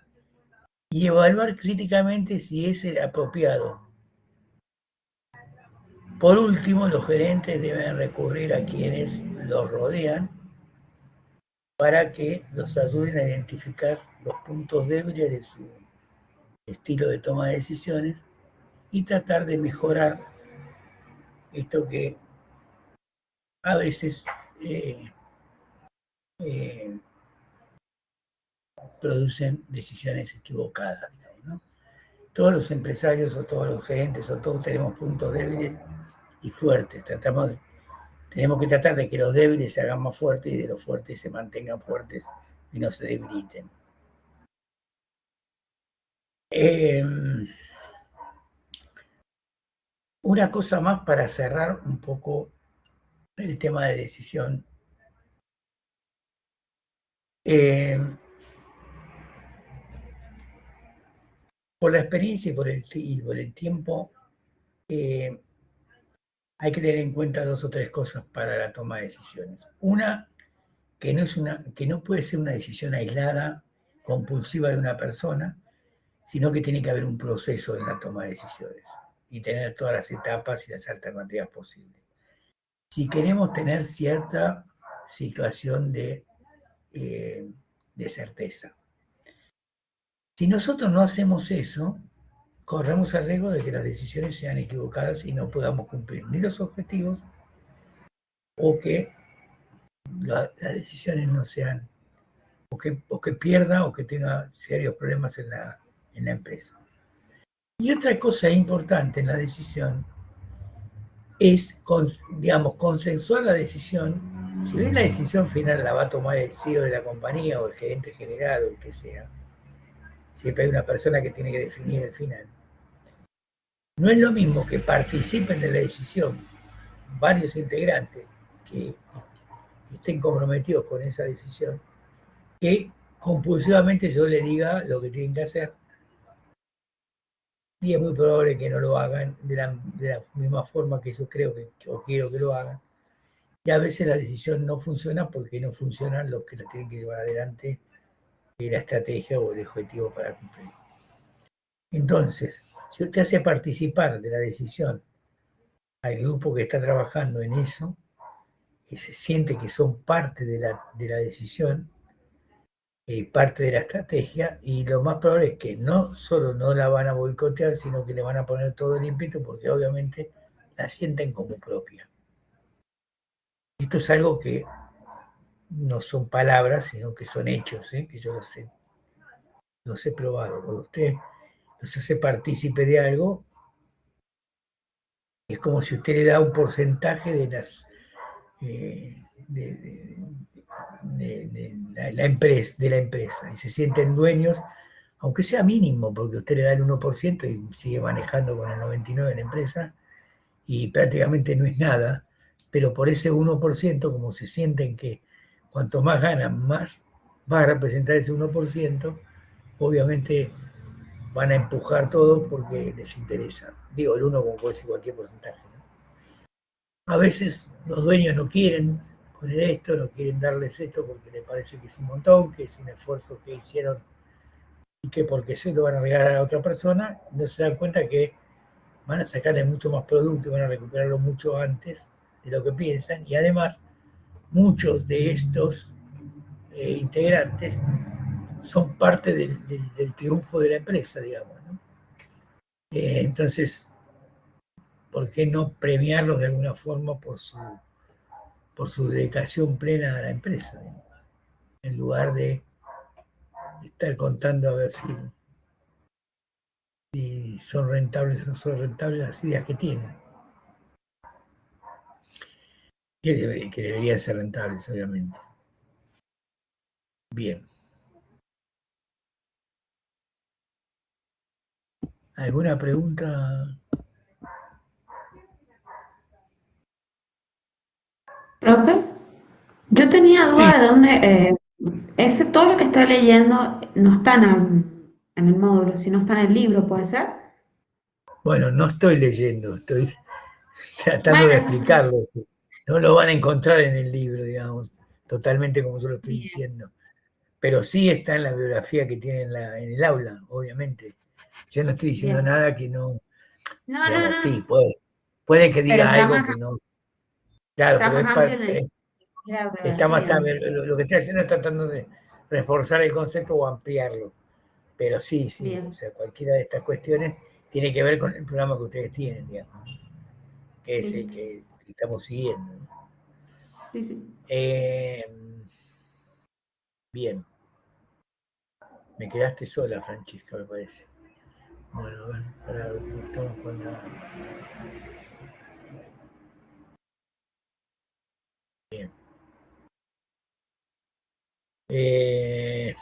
y evaluar críticamente si es el apropiado. Por último, los gerentes deben recurrir a quienes los rodean para que los ayuden a identificar los puntos débiles de su estilo de toma de decisiones y tratar de mejorar esto que a veces producen decisiones equivocadas, digamos, ¿no? Todos los empresarios o todos los gerentes o todos tenemos puntos débiles y fuertes. Tenemos que tratar de que los débiles se hagan más fuertes y de los fuertes se mantengan fuertes y no se debiliten. Una cosa más para cerrar un poco el tema de decisión. Por la experiencia y por el tiempo, hay que tener en cuenta 2 o 3 cosas para la toma de decisiones. Una, que no puede ser una decisión aislada, compulsiva de una persona, sino que tiene que haber un proceso en la toma de decisiones y tener todas las etapas y las alternativas posibles. Si queremos tener cierta situación de certeza. Si nosotros no hacemos eso, corremos el riesgo de que las decisiones sean equivocadas y no podamos cumplir ni los objetivos o que las decisiones no sean, o que pierda o que tenga serios problemas en la empresa. Y otra cosa importante en la decisión es, digamos, consensuar la decisión. Si bien la decisión final la va a tomar el CEO de la compañía o el gerente general o el que sea, siempre hay una persona que tiene que definir el final. No es lo mismo que participen de la decisión varios integrantes que estén comprometidos con esa decisión, que compulsivamente yo le diga lo que tienen que hacer y es muy probable que no lo hagan de la misma forma que yo creo o quiero que lo hagan. Y a veces la decisión no funciona porque no funcionan los que la tienen que llevar adelante la estrategia o el objetivo para cumplir. Entonces, si usted hace participar de la decisión al grupo que está trabajando en eso, que se siente que son parte de la decisión, parte de la estrategia, y lo más probable es que no solo no la van a boicotear, sino que le van a poner todo el ímpetu porque obviamente la sienten como propia. Esto es algo que no son palabras, sino que son hechos, que yo los he probado. Cuando usted los hace partícipe de algo, es como si usted le da un porcentaje de las la empresa y se sienten dueños, aunque sea mínimo, porque usted le da el 1% y sigue manejando con el 99% de la empresa y prácticamente no es nada, pero por ese 1%, como se sienten que cuanto más ganan, más va a representar ese 1%, obviamente van a empujar todo porque les interesa. Digo, el 1 como puede ser cualquier porcentaje, ¿no? A veces los dueños no quieren poner esto, no quieren darles esto porque les parece que es un montón, que es un esfuerzo que hicieron y que porque se lo van a regalar a otra persona, no se dan cuenta que van a sacarle mucho más producto y van a recuperarlo mucho antes de lo que piensan. Y además, muchos de estos integrantes son parte del triunfo de la empresa, digamos, ¿no? Entonces, ¿por qué no premiarlos de alguna forma por su dedicación plena a la empresa, ¿no? En lugar de estar contando a ver si si son rentables o no son rentables las ideas que tienen, que deberían ser rentables, obviamente. Bien. ¿Alguna pregunta? Profe, yo tenía Sí, duda de dónde, todo lo que estoy leyendo no está en el módulo, sino está en el libro, ¿puede ser? bueno, no estoy leyendo, estoy tratando de Bueno, explicarlo. No lo van a encontrar en el libro, digamos, totalmente como yo lo estoy bien, diciendo. Pero sí está en la biografía que tiene en el aula, obviamente. Yo no estoy diciendo bien. nada que no, No, no, digamos, sí, no, puede que pero diga algo que no, claro, está pero más amplio en la está más, bibliografía. lo que estoy haciendo es tratando de reforzar el concepto o ampliarlo. Pero sí, sí, o Bien, sea, cualquiera de estas cuestiones tiene que ver con el programa que ustedes tienen, digamos, que es el sí, que estamos siguiendo. sí, sí. Eh, bien, me quedaste sola, Francisco, me parece. Bueno, a ver, estamos con la... Bien. Eh,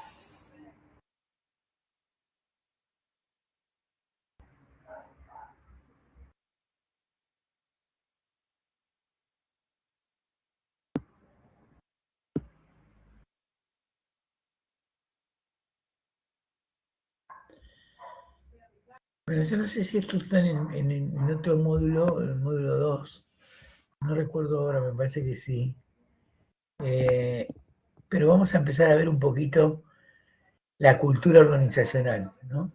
bueno, yo no sé si esto está en otro módulo, el módulo 2. No recuerdo ahora, me parece que sí. Eh, pero vamos a empezar a ver un poquito la cultura organizacional, ¿no?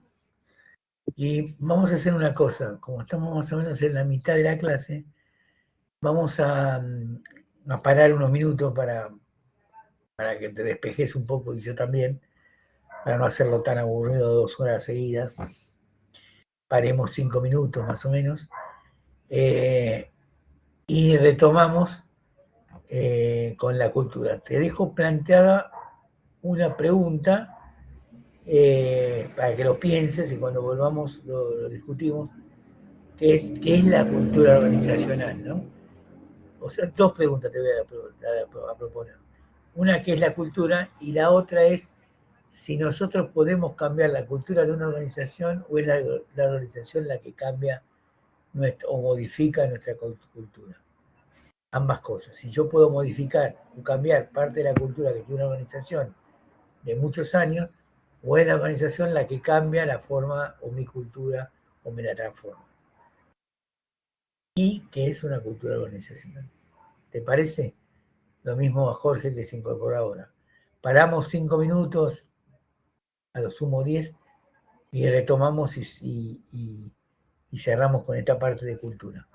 Y vamos a hacer una cosa, como estamos más o menos en la mitad de la clase, vamos a parar unos minutos para que te despejes un poco y yo también, para no hacerlo tan aburrido 2 horas seguidas. Paremos 5 minutos más o menos eh, y retomamos con la cultura. Te dejo planteada una pregunta para que lo pienses y cuando volvamos lo discutimos, qué es la cultura organizacional, ¿no? O sea, 2 preguntas te voy a proponer. Una que es la cultura y la otra es si nosotros podemos cambiar la cultura de una organización o es la organización la que cambia o modifica nuestra cultura. Ambas cosas. Si yo puedo modificar o cambiar parte de la cultura que tiene una organización de muchos años, o es la organización la que cambia la forma o mi cultura o me la transforma. Y que es una cultura organizacional. ¿Te parece? Lo mismo a Jorge que se incorpora ahora. Paramos 5 minutos, a lo sumo 10, y retomamos y cerramos con esta parte de cultura.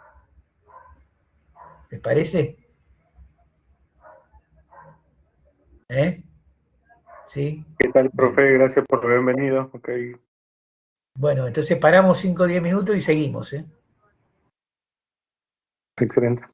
¿Les parece? ¿Eh? ¿Sí? ¿Qué tal, Bien. profe? Gracias por haberme venido. Ok, Bueno, entonces paramos 5 o 10 minutos y seguimos. ¿Eh? excelente.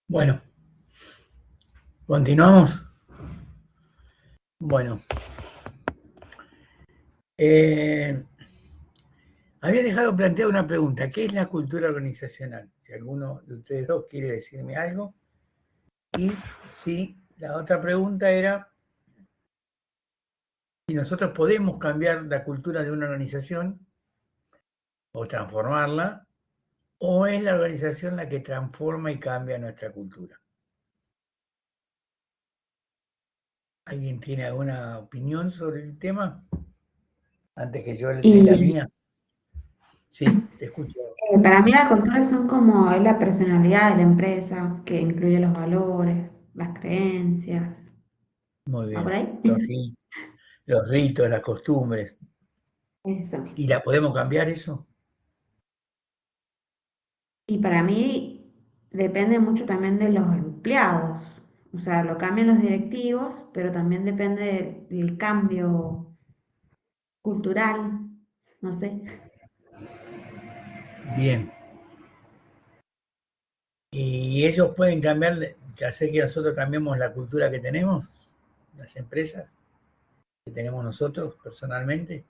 Bueno, continuamos. Bueno, había dejado planteada una pregunta. ¿Qué es la cultura organizacional? Si alguno de ustedes dos quiere decirme algo. Y si la otra pregunta era si nosotros podemos cambiar la cultura de una organización o transformarla, o es la organización la que transforma y cambia nuestra cultura. ¿Alguien tiene alguna opinión sobre el tema? Antes que yo dé la mía. Sí, te escucho. Para mí la cultura son como es la personalidad de la empresa, que incluye los valores, las creencias. Muy ¿Va por bien. ahí? Los ritos, las costumbres. Eso mismo. ¿Y la podemos cambiar eso? Y para mí depende mucho también de los empleados. O sea, lo cambian los directivos, pero también depende del cambio cultural, no sé. Bien. ¿Y ellos pueden cambiar, hacer que nosotros cambiemos la cultura que tenemos, las empresas que tenemos nosotros personalmente?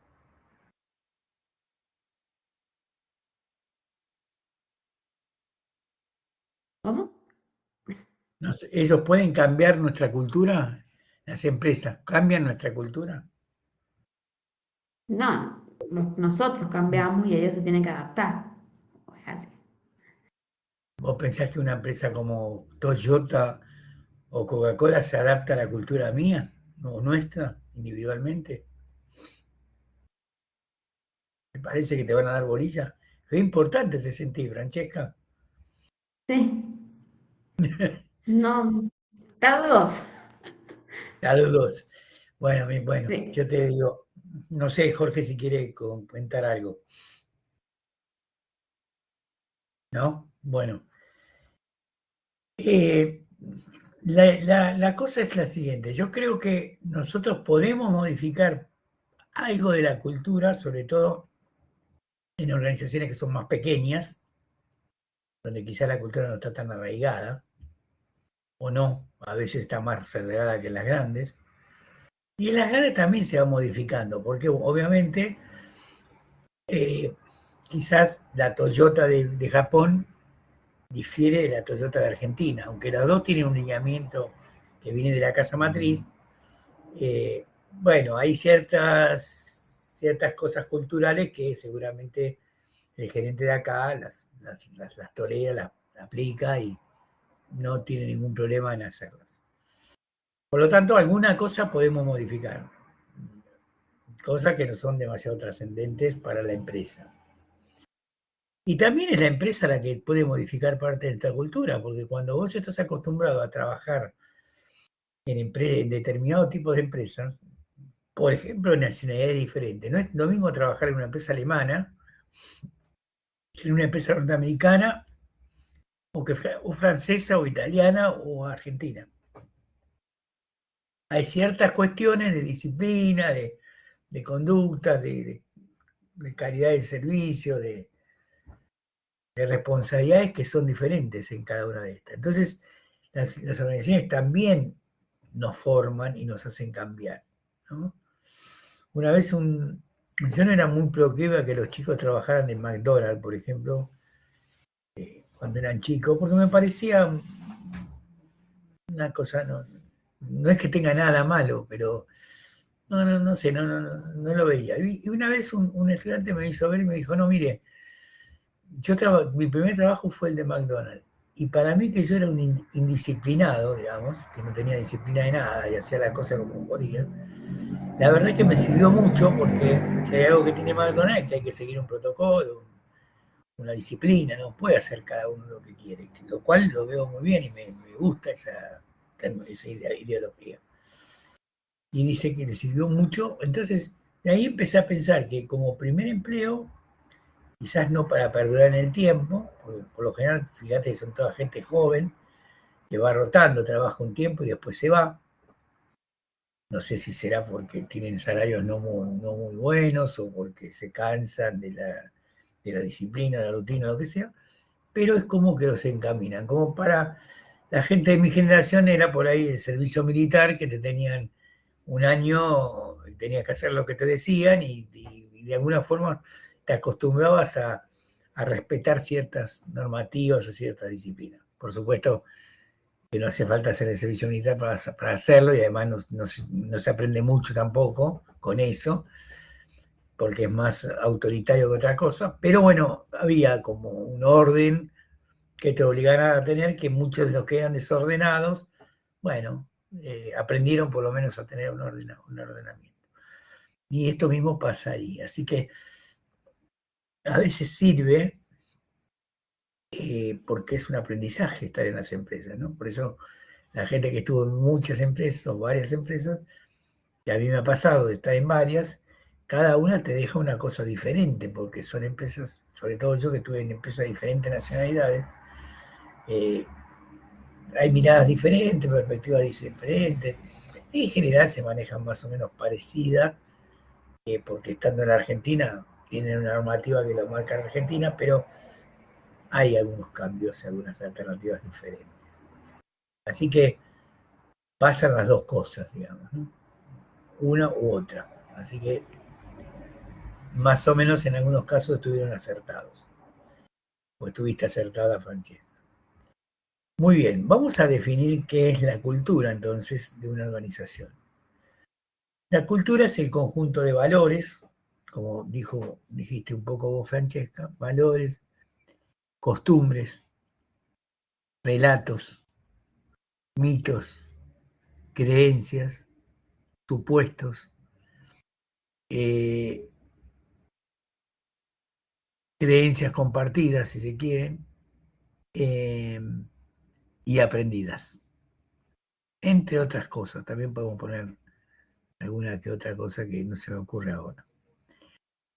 ¿Cómo? ¿Ellos pueden cambiar nuestra cultura? Las empresas cambian nuestra cultura. No, nosotros cambiamos y ellos se tienen que adaptar. O es así. ¿Vos pensás que una empresa como Toyota o Coca-Cola se adapta a la cultura mía o nuestra individualmente? ¿Te parece que te van a dar bolilla? Qué importante te sentí, Francesca. Sí, no, está dudoso. Saludos. Bueno, Sí. yo te digo, no sé, Jorge, si quiere comentar algo, ¿no? Bueno, eh, la cosa es la siguiente. Yo creo que nosotros podemos modificar algo de la cultura, sobre todo en organizaciones que son más pequeñas, donde quizá la cultura no está tan arraigada, o no, a veces está más arraigada que en las grandes. Y en las grandes también se va modificando, porque obviamente eh, quizás la Toyota de Japón difiere de la Toyota de Argentina, aunque las dos tienen un lineamiento que viene de la casa matriz. Bueno, hay ciertas cosas culturales que seguramente el gerente de acá las tolera, las aplica y no tiene ningún problema en hacerlas. Por lo tanto, alguna cosa podemos modificar, cosas que no son demasiado trascendentes para la empresa. Y también es la empresa la que puede modificar parte de esta cultura, porque cuando vos estás acostumbrado a trabajar en determinado tipo de empresas, por ejemplo, en nacionalidades diferentes, no es lo mismo trabajar en una empresa alemana que en una empresa norteamericana o francesa o italiana o argentina. Hay ciertas cuestiones de disciplina, de conducta, de calidad de servicio, de responsabilidades que son diferentes en cada una de estas. Entonces, las organizaciones también nos forman y nos hacen cambiar, ¿no? Una vez yo no era muy proclive a que los chicos trabajaran en McDonald's, por ejemplo, cuando eran chicos, porque me parecía una cosa, no es que tenga nada malo, pero no sé, no lo veía. Y una vez un estudiante me hizo ver y me dijo, no, mire, mi primer trabajo fue el de McDonald's. Y para mí que yo era un indisciplinado, digamos, que no tenía disciplina de nada y hacía la cosa como podía, la verdad es que me sirvió mucho porque si hay algo que tiene McDonald's es que hay que seguir un protocolo, una disciplina, no puede hacer cada uno lo que quiere, lo cual lo veo muy bien y me gusta esa ideología. Y dice que le sirvió mucho, entonces de ahí empecé a pensar que como primer empleo, quizás no para perdurar en el tiempo, porque por lo general, fíjate que son toda gente joven, que va rotando, trabaja un tiempo y después se va. No sé si será porque tienen salarios no muy buenos o porque se cansan de la disciplina, de la rutina, lo que sea, pero es como que los encaminan, como para la gente de mi generación era por ahí el servicio militar, que te tenían un año, tenías que hacer lo que te decían y de alguna forma te acostumbrabas a respetar ciertas normativas o ciertas disciplinas. Por supuesto que no hace falta hacer el servicio militar para hacerlo, y además no se aprende mucho tampoco con eso, porque es más autoritario que otra cosa, pero bueno, había como un orden que te obligaran a tener, que muchos de los que eran desordenados, bueno, aprendieron por lo menos a tener un ordenamiento. Y esto mismo pasa ahí. Así que a veces sirve porque es un aprendizaje estar en las empresas, ¿no? Por eso la gente que estuvo en muchas empresas o varias empresas, que a mí me ha pasado de estar en varias, cada una te deja una cosa diferente, porque son empresas, sobre todo yo que estuve en empresas de diferentes nacionalidades, hay miradas diferentes, perspectivas diferentes. En general se manejan más o menos parecidas, porque estando en Argentina tienen una normativa que lo marca en Argentina, pero hay algunos cambios y algunas alternativas diferentes. Así que pasan las dos cosas, digamos, ¿no? Una u otra. Así que más o menos en algunos casos estuvieron acertados. O estuviste acertada, Francesca. Muy bien, vamos a definir qué es la cultura entonces de una organización. La cultura es el conjunto de valores, como dijiste un poco vos, Francesca, valores, costumbres, relatos, mitos, creencias, supuestos, eh, creencias compartidas, si se quieren, y aprendidas. Entre otras cosas, también podemos poner alguna que otra cosa que no se me ocurre ahora,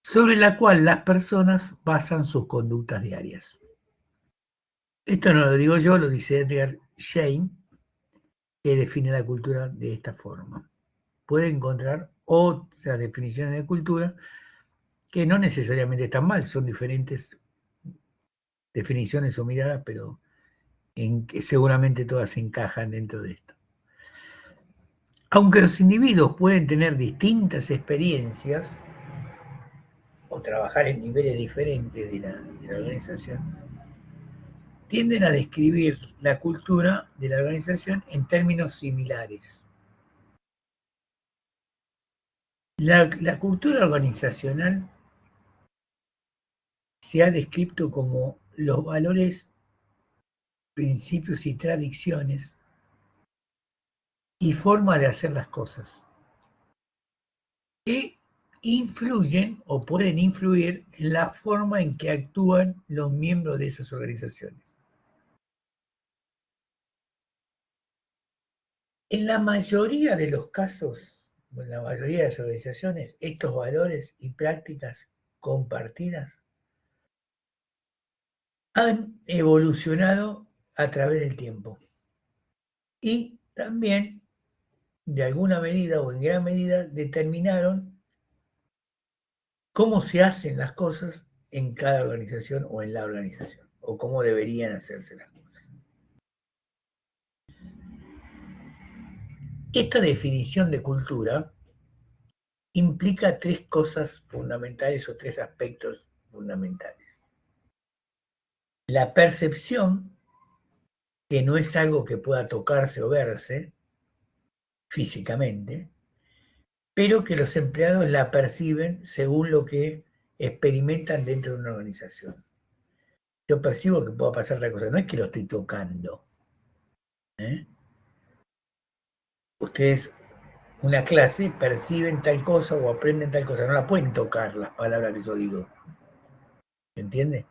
sobre la cual las personas basan sus conductas diarias. Esto no lo digo yo, lo dice Edgar Schein, que define la cultura de esta forma. Puede encontrar otras definiciones de cultura que no necesariamente están mal, son diferentes definiciones o miradas, pero seguramente todas encajan dentro de esto. Aunque los individuos pueden tener distintas experiencias o trabajar en niveles diferentes de la organización, tienden a describir la cultura de la organización en términos similares. La cultura organizacional se ha descrito como los valores, principios y tradiciones y forma de hacer las cosas que influyen o pueden influir en la forma en que actúan los miembros de esas organizaciones. En la mayoría de los casos, en la mayoría de las organizaciones, estos valores y prácticas compartidas han evolucionado a través del tiempo y también, de alguna medida o en gran medida, determinaron cómo se hacen las cosas en cada organización o en la organización, o cómo deberían hacerse las cosas. Esta definición de cultura implica tres cosas fundamentales o tres aspectos fundamentales. La percepción, que no es algo que pueda tocarse o verse físicamente, pero que los empleados la perciben según lo que experimentan dentro de una organización. Yo percibo que pueda pasar la cosa, no es que lo estoy tocando. Ustedes, una clase, perciben tal cosa o aprenden tal cosa, no la pueden tocar las palabras que yo digo. ¿Se entiende?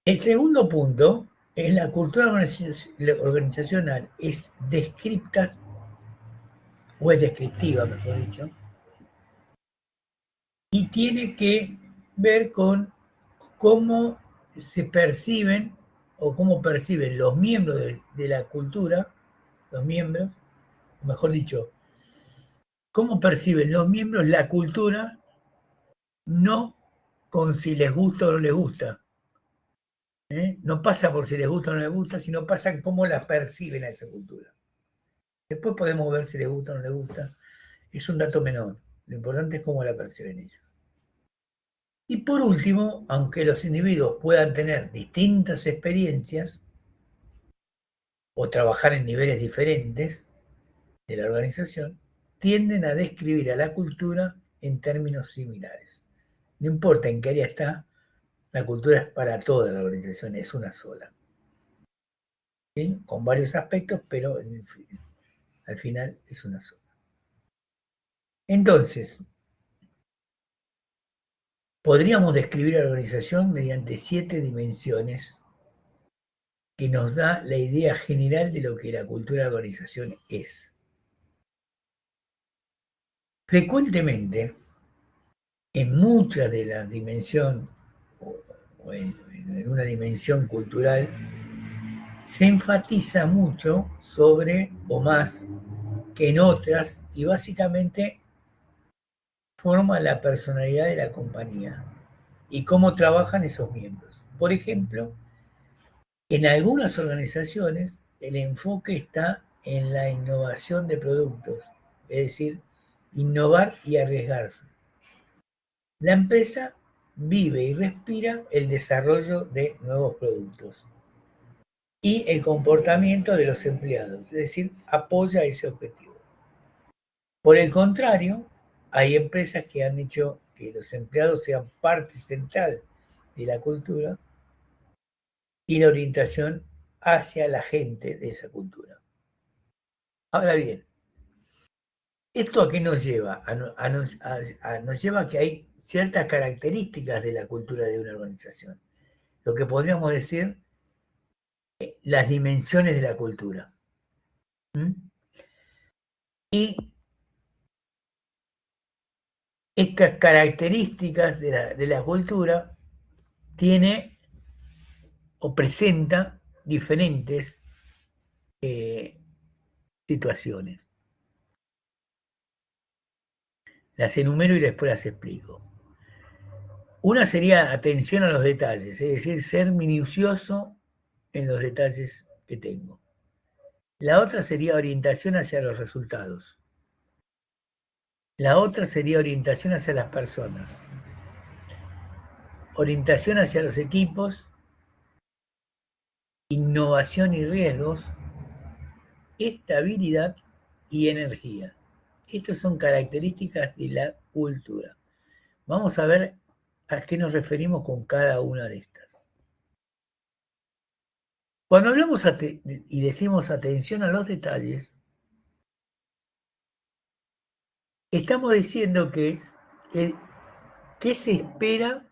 El segundo punto es la cultura organizacional, es descripta, o es descriptiva, mejor dicho, y tiene que ver con cómo se perciben o cómo perciben los miembros de la cultura, los miembros, mejor dicho, cómo perciben los miembros la cultura, no con si les gusta o no les gusta, No pasa por si les gusta o no les gusta, sino pasa en cómo la perciben a esa cultura. Después podemos ver si les gusta o no les gusta. Es un dato menor. Lo importante es cómo la perciben ellos. Y por último, aunque los individuos puedan tener distintas experiencias o trabajar en niveles diferentes de la organización, tienden a describir a la cultura en términos similares. No importa en qué área está, la cultura es para toda la organización, es una sola. ¿Sí? Con varios aspectos, pero al final es una sola. Entonces, podríamos describir a la organización mediante 7 dimensiones que nos da la idea general de lo que la cultura de la organización es. Frecuentemente, en muchas de las dimensiones, o en una dimensión cultural, se enfatiza mucho sobre o más que en otras y básicamente forma la personalidad de la compañía y cómo trabajan esos miembros. Por ejemplo, en algunas organizaciones el enfoque está en la innovación de productos, es decir, innovar y arriesgarse. La empresa vive y respira el desarrollo de nuevos productos y el comportamiento de los empleados, es decir, apoya ese objetivo. Por el contrario, hay empresas que han hecho que los empleados sean parte central de la cultura y la orientación hacia la gente de esa cultura. Ahora bien, ¿esto a qué nos lleva? Nos lleva a que hay ciertas características de la cultura de una organización. Lo que podríamos decir, las dimensiones de la cultura. Y estas características de la cultura tiene o presenta diferentes situaciones. Las enumero y después las explico. Una sería atención a los detalles, es decir, ser minucioso en los detalles que tengo. La otra sería orientación hacia los resultados. La otra sería orientación hacia las personas. Orientación hacia los equipos, innovación y riesgos, estabilidad y energía. Estas son características de la cultura. Vamos a ver a qué nos referimos con cada una de estas. Cuando hablamos y decimos atención a los detalles, estamos diciendo que ¿qué se espera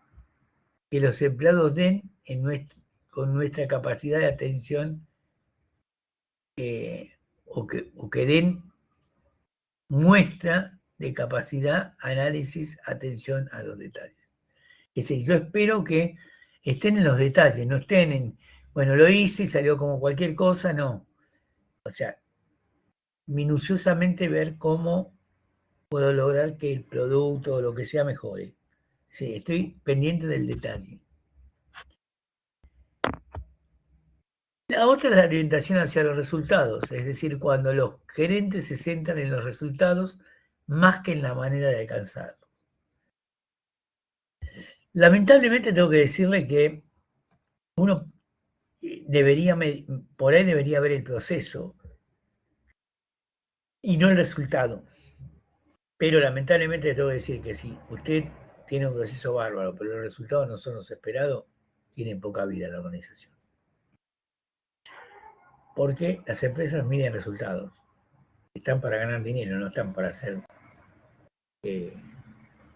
que los empleados den con nuestra capacidad de atención o que den muestra de capacidad, análisis, atención a los detalles? Es decir, yo espero que estén en los detalles, no estén en, bueno, lo hice y salió como cualquier cosa, no. O sea, minuciosamente ver cómo puedo lograr que el producto o lo que sea mejore. Sí, estoy pendiente del detalle. La otra es la orientación hacia los resultados, es decir, cuando los gerentes se centran en los resultados más que en la manera de alcanzarlos. Lamentablemente tengo que decirle que uno por ahí debería ver el proceso y no el resultado. Pero lamentablemente tengo que decir que si usted tiene un proceso bárbaro, pero los resultados no son los esperados, tiene poca vida la organización. Porque las empresas miden resultados. Están para ganar dinero, no están para hacer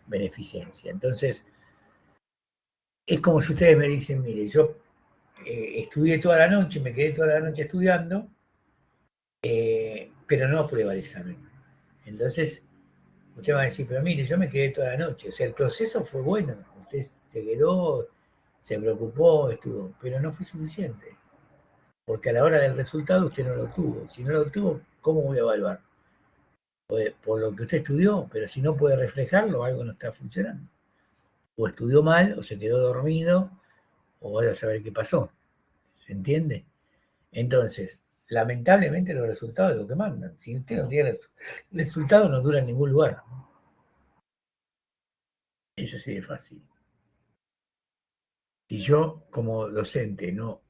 beneficencia. Entonces, es como si ustedes me dicen, mire, yo estudié toda la noche, me quedé toda la noche estudiando, pero no aprueba el examen. Entonces, usted va a decir, pero mire, yo me quedé toda la noche. O sea, el proceso fue bueno. Usted se quedó, se preocupó, estuvo, pero no fue suficiente. Porque a la hora del resultado usted no lo tuvo. Si no lo tuvo, ¿cómo voy a evaluar? Por lo que usted estudió, pero si no puede reflejarlo, algo no está funcionando. O estudió mal, o se quedó dormido, o vaya a saber qué pasó. ¿Se entiende? Entonces, lamentablemente los resultados es lo que mandan. Si usted no tiene resultados, no dura en ningún lugar. Es así de fácil. Si yo, como docente, no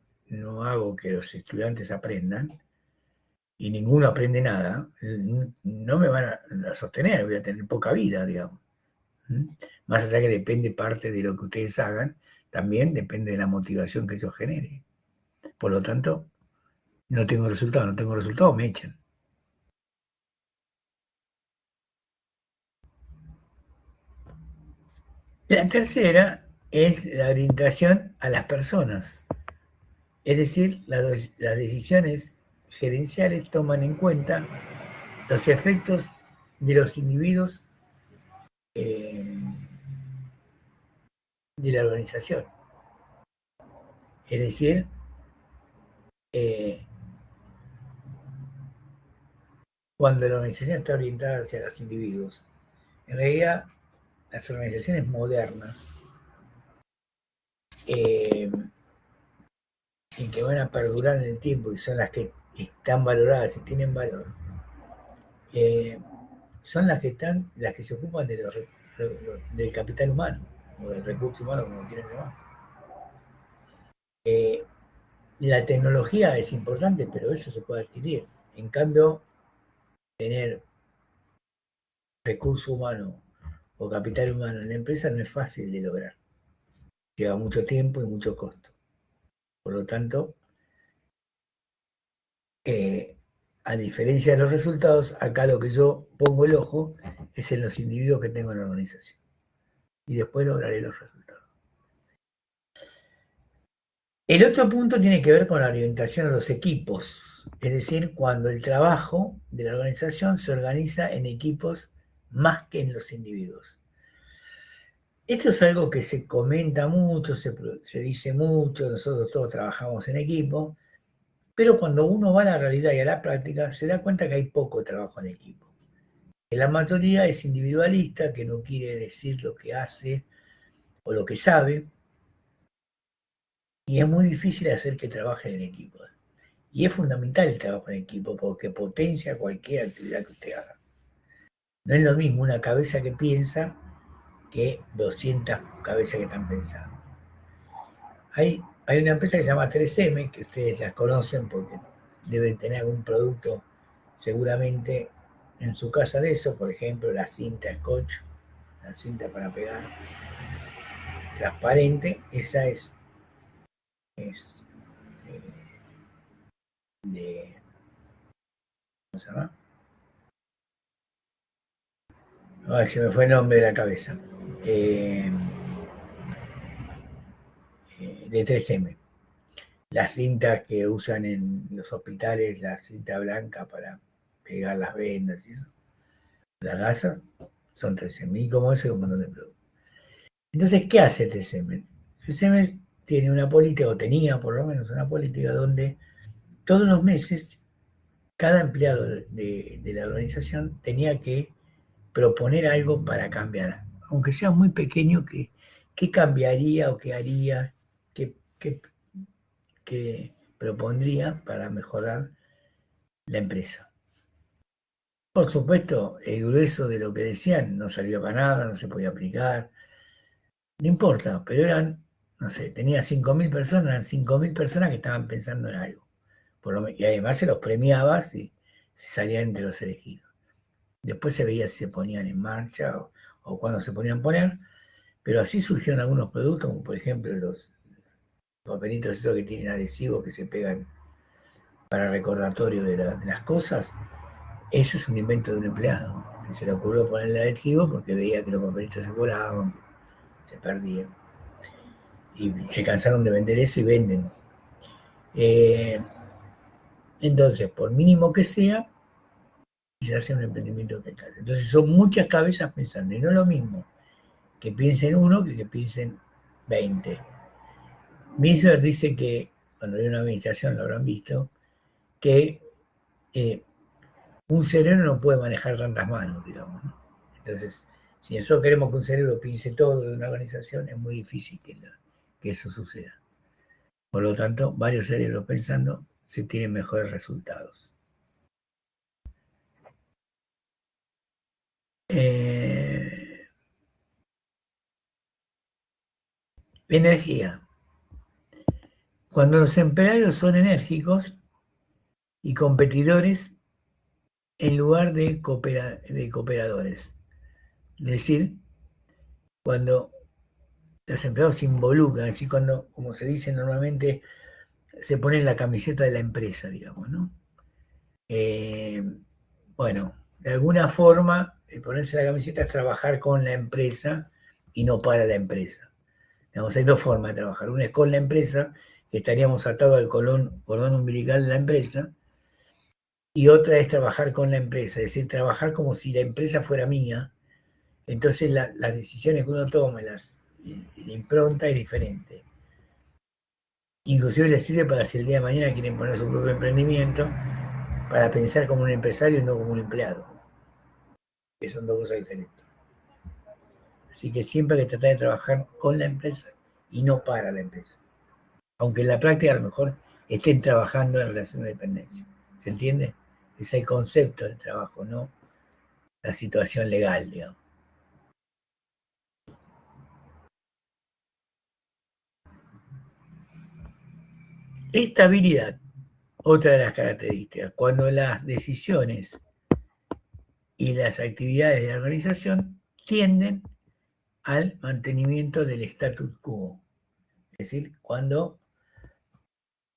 hago que los estudiantes aprendan, y ninguno aprende nada, no me van a sostener, voy a tener poca vida, digamos. Más allá que depende parte de lo que ustedes hagan, también depende de la motivación que yo genere. Por lo tanto, no tengo resultado, me echan. La tercera es la orientación a las personas. Es decir, las decisiones gerenciales toman en cuenta los efectos de los individuos de la organización. Es decir, cuando la organización está orientada hacia los individuos, en realidad las organizaciones modernas y que van a perdurar en el tiempo y son las que están valoradas y tienen valor, son las que se ocupan del capital humano o del recurso humano, como quieran llamar. La tecnología es importante, pero eso se puede adquirir. En cambio, tener recurso humano o capital humano en la empresa no es fácil de lograr. Lleva mucho tiempo y mucho costo. Por lo tanto, a diferencia de los resultados, acá lo que yo pongo el ojo es en los individuos que tengo en la organización. Y después lograré los resultados. El otro punto tiene que ver con la orientación a los equipos, es decir, cuando el trabajo de la organización se organiza en equipos más que en los individuos. Esto es algo que se comenta mucho, se dice mucho, nosotros todos trabajamos en equipo, pero cuando uno va a la realidad y a la práctica, se da cuenta que hay poco trabajo en equipo. Que la mayoría es individualista, que no quiere decir lo que hace o lo que sabe, y es muy difícil hacer que trabajen en equipo. Y es fundamental el trabajo en equipo porque potencia cualquier actividad que usted haga. No es lo mismo una cabeza que piensa que 200 cabezas que están pensando. Hay una empresa que se llama 3M, que ustedes la conocen porque deben tener algún producto seguramente en su casa de eso, por ejemplo, la cinta Scotch, la cinta para pegar transparente, esa es de ¿cómo se llama? Ay, se me fue el nombre de la cabeza. De 3M. Las cintas que usan en los hospitales, la cinta blanca para pegar las vendas y eso. Las gasas son 3M. Y como eso hay un montón de productos. Entonces, ¿qué hace 3M? 3M tiene una política, o tenía por lo menos una política, donde todos los meses cada empleado de la organización tenía que proponer algo para cambiar, aunque sea muy pequeño, qué cambiaría o qué haría, qué propondría para mejorar la empresa. Por supuesto, el grueso de lo que decían no servía para nada, no se podía aplicar, no importa, pero eran, no sé, tenía 5.000 personas, eran 5.000 personas que estaban pensando en algo. Y además se los premiaba si salían entre los elegidos. Después se veía si se ponían en marcha o cuándo se ponían a poner, pero así surgieron algunos productos, como por ejemplo los papelitos esos que tienen adhesivos que se pegan para recordatorio de las cosas. Eso es un invento de un empleado, que se le ocurrió ponerle adhesivo porque veía que los papelitos se volaban, se perdían. Y se cansaron de vender eso y venden. Entonces, por mínimo que sea, se hace un emprendimiento que alcance. Entonces son muchas cabezas pensando, y no es lo mismo que piensen uno que piensen 20. Misber dice que, cuando hay una administración, lo habrán visto, que un cerebro no puede manejar tantas manos, digamos, ¿no? Entonces, si nosotros queremos que un cerebro piense todo de una organización, es muy difícil que eso suceda. Por lo tanto, varios cerebros pensando se tienen mejores resultados. Energía. Cuando los empleados son enérgicos y competidores en lugar de cooperadores. Es decir, cuando los empleados se involucran, así cuando, como se dice normalmente, se ponen la camiseta de la empresa, digamos, ¿no? Bueno, de alguna forma, el ponerse la camiseta es trabajar con la empresa y no para la empresa. Digamos, hay dos formas de trabajar. Una es con la empresa, que estaríamos atados al cordón umbilical de la empresa, y otra es trabajar con la empresa, es decir, trabajar como si la empresa fuera mía. Entonces las decisiones que uno toma y la impronta es diferente. Inclusive les sirve para si el día de mañana quieren poner su propio emprendimiento, para pensar como un empresario y no como un empleado, que son dos cosas diferentes. Así que siempre hay que tratar de trabajar con la empresa y no para la empresa. Aunque en la práctica a lo mejor estén trabajando en relación de dependencia. ¿Se entiende? Es el concepto del trabajo, no la situación legal, digamos. Estabilidad, otra de las características. Cuando las decisiones y las actividades de la organización tienden al mantenimiento del status quo. Es decir, cuando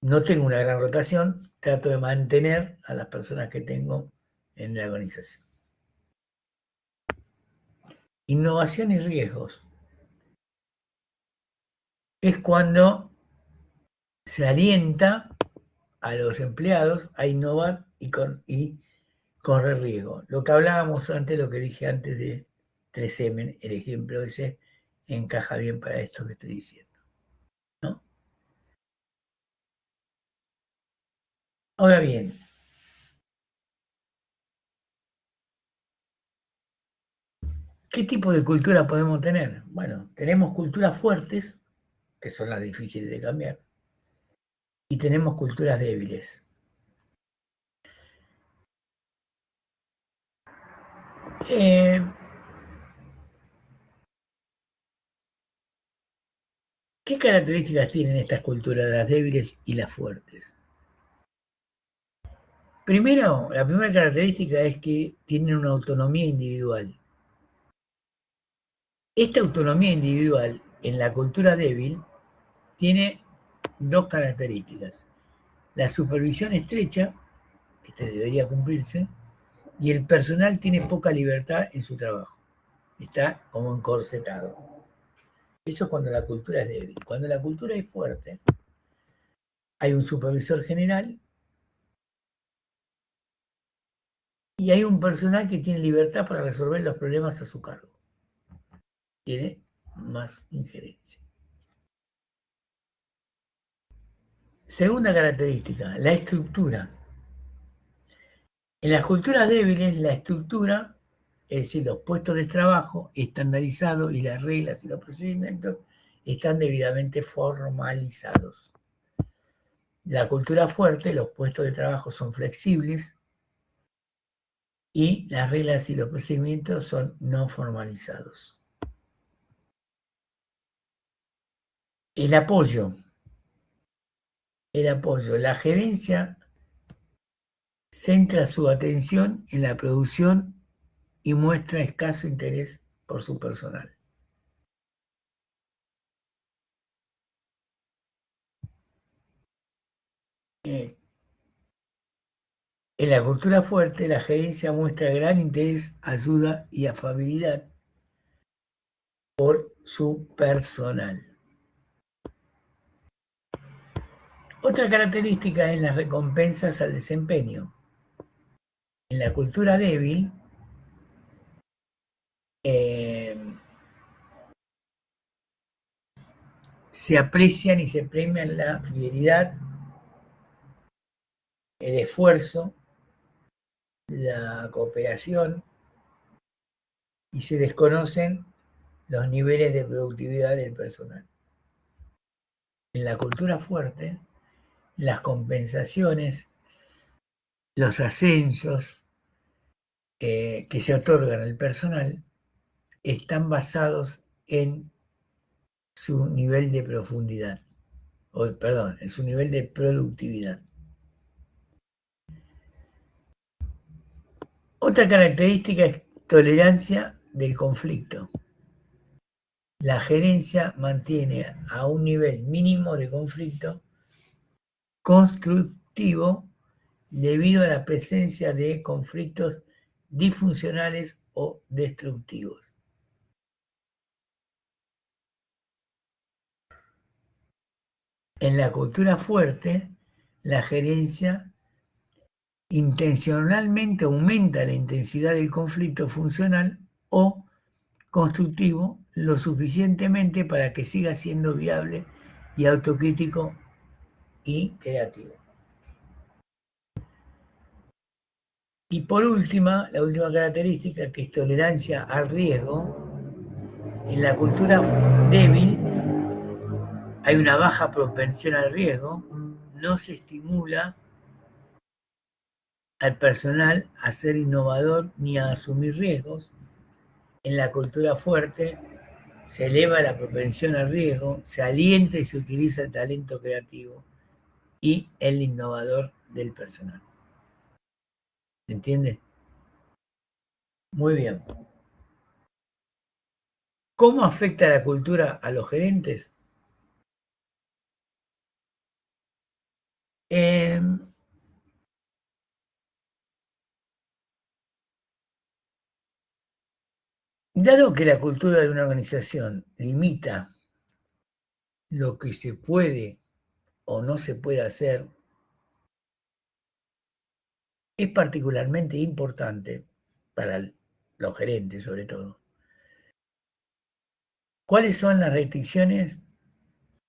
no tengo una gran rotación, trato de mantener a las personas que tengo en la organización. Innovación y riesgos. Es cuando se alienta a los empleados a innovar y correr riesgo. Lo que hablábamos antes, lo que dije antes de 3M, el ejemplo ese encaja bien para esto que estoy diciendo, ¿no? Ahora bien, ¿qué tipo de cultura podemos tener? Bueno, tenemos culturas fuertes, que son las difíciles de cambiar, y tenemos culturas débiles. ¿Qué características tienen estas culturas, las débiles y las fuertes? Primero, la primera característica es que tienen una autonomía individual. Esta autonomía individual en la cultura débil tiene dos características. La supervisión estrecha, que debería cumplirse, y el personal tiene poca libertad en su trabajo. Está como encorsetado. Eso es cuando la cultura es débil. Cuando la cultura es fuerte, hay un supervisor general y hay un personal que tiene libertad para resolver los problemas a su cargo. Tiene más injerencia. Segunda característica, la estructura. En las culturas débiles, la estructura, es decir, los puestos de trabajo estandarizados y las reglas y los procedimientos están debidamente formalizados. La cultura fuerte, los puestos de trabajo son flexibles y las reglas y los procedimientos son no formalizados. El apoyo. La gerencia centra su atención en la producción y muestra escaso interés por su personal. En la cultura fuerte, la gerencia muestra gran interés, ayuda y afabilidad por su personal. Otra característica es las recompensas al desempeño. En la cultura débil, se aprecian y se premian la fidelidad, el esfuerzo, la cooperación y se desconocen los niveles de productividad del personal. En la cultura fuerte, las compensaciones, los ascensos que se otorgan al personal están basados en su nivel de profundidad, en su nivel de productividad. Otra característica es tolerancia del conflicto. La gerencia mantiene a un nivel mínimo de conflicto constructivo debido a la presencia de conflictos disfuncionales o destructivos. En la cultura fuerte, la gerencia intencionalmente aumenta la intensidad del conflicto funcional o constructivo lo suficientemente para que siga siendo viable y autocrítico y creativo. Y por última, la última característica, que es tolerancia al riesgo. En la cultura débil hay una baja propensión al riesgo, no se estimula al personal a ser innovador ni a asumir riesgos. En la cultura fuerte se eleva la propensión al riesgo, se alienta y se utiliza el talento creativo y el innovador del personal. ¿Se entiende? Muy bien. ¿Cómo afecta la cultura a los gerentes? Dado que la cultura de una organización limita lo que se puede o no se puede hacer, es particularmente importante para los gerentes, sobre todo. ¿Cuáles son las restricciones?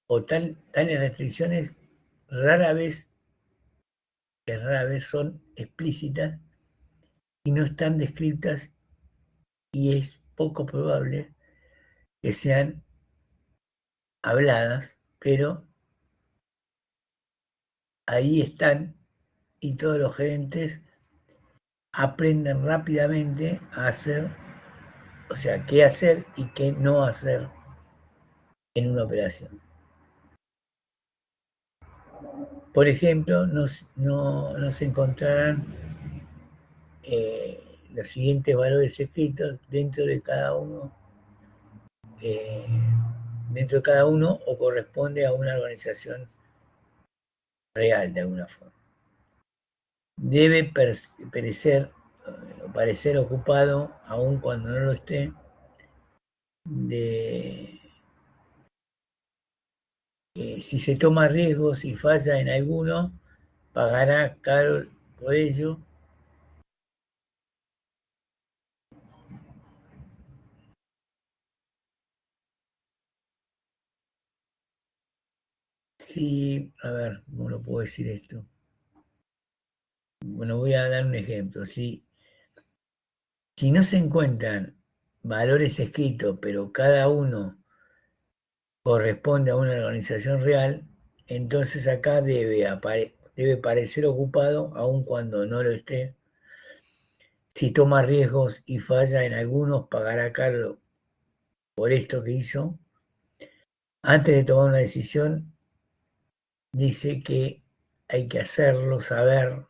O tales restricciones rara vez son explícitas y no están descritas, y es poco probable que sean habladas, pero ahí están, y todos los gerentes aprenden rápidamente a hacer, o sea, qué hacer y qué no hacer en una operación. Por ejemplo, no se encontrarán los siguientes valores escritos dentro de cada uno o corresponde a una organización real de alguna forma. Debe parecer ocupado aun cuando no lo esté. Si se toma riesgos y falla en alguno, pagará caro por ello. Sí, a ver, ¿cómo lo puedo decir esto? Bueno, voy a dar un ejemplo. Si no se encuentran valores escritos, pero cada uno corresponde a una organización real, entonces acá debe parecer ocupado aun cuando no lo esté. Si toma riesgos y falla en algunos, pagará caro por esto que hizo. Antes de tomar una decisión, dice que hay que hacerlo saber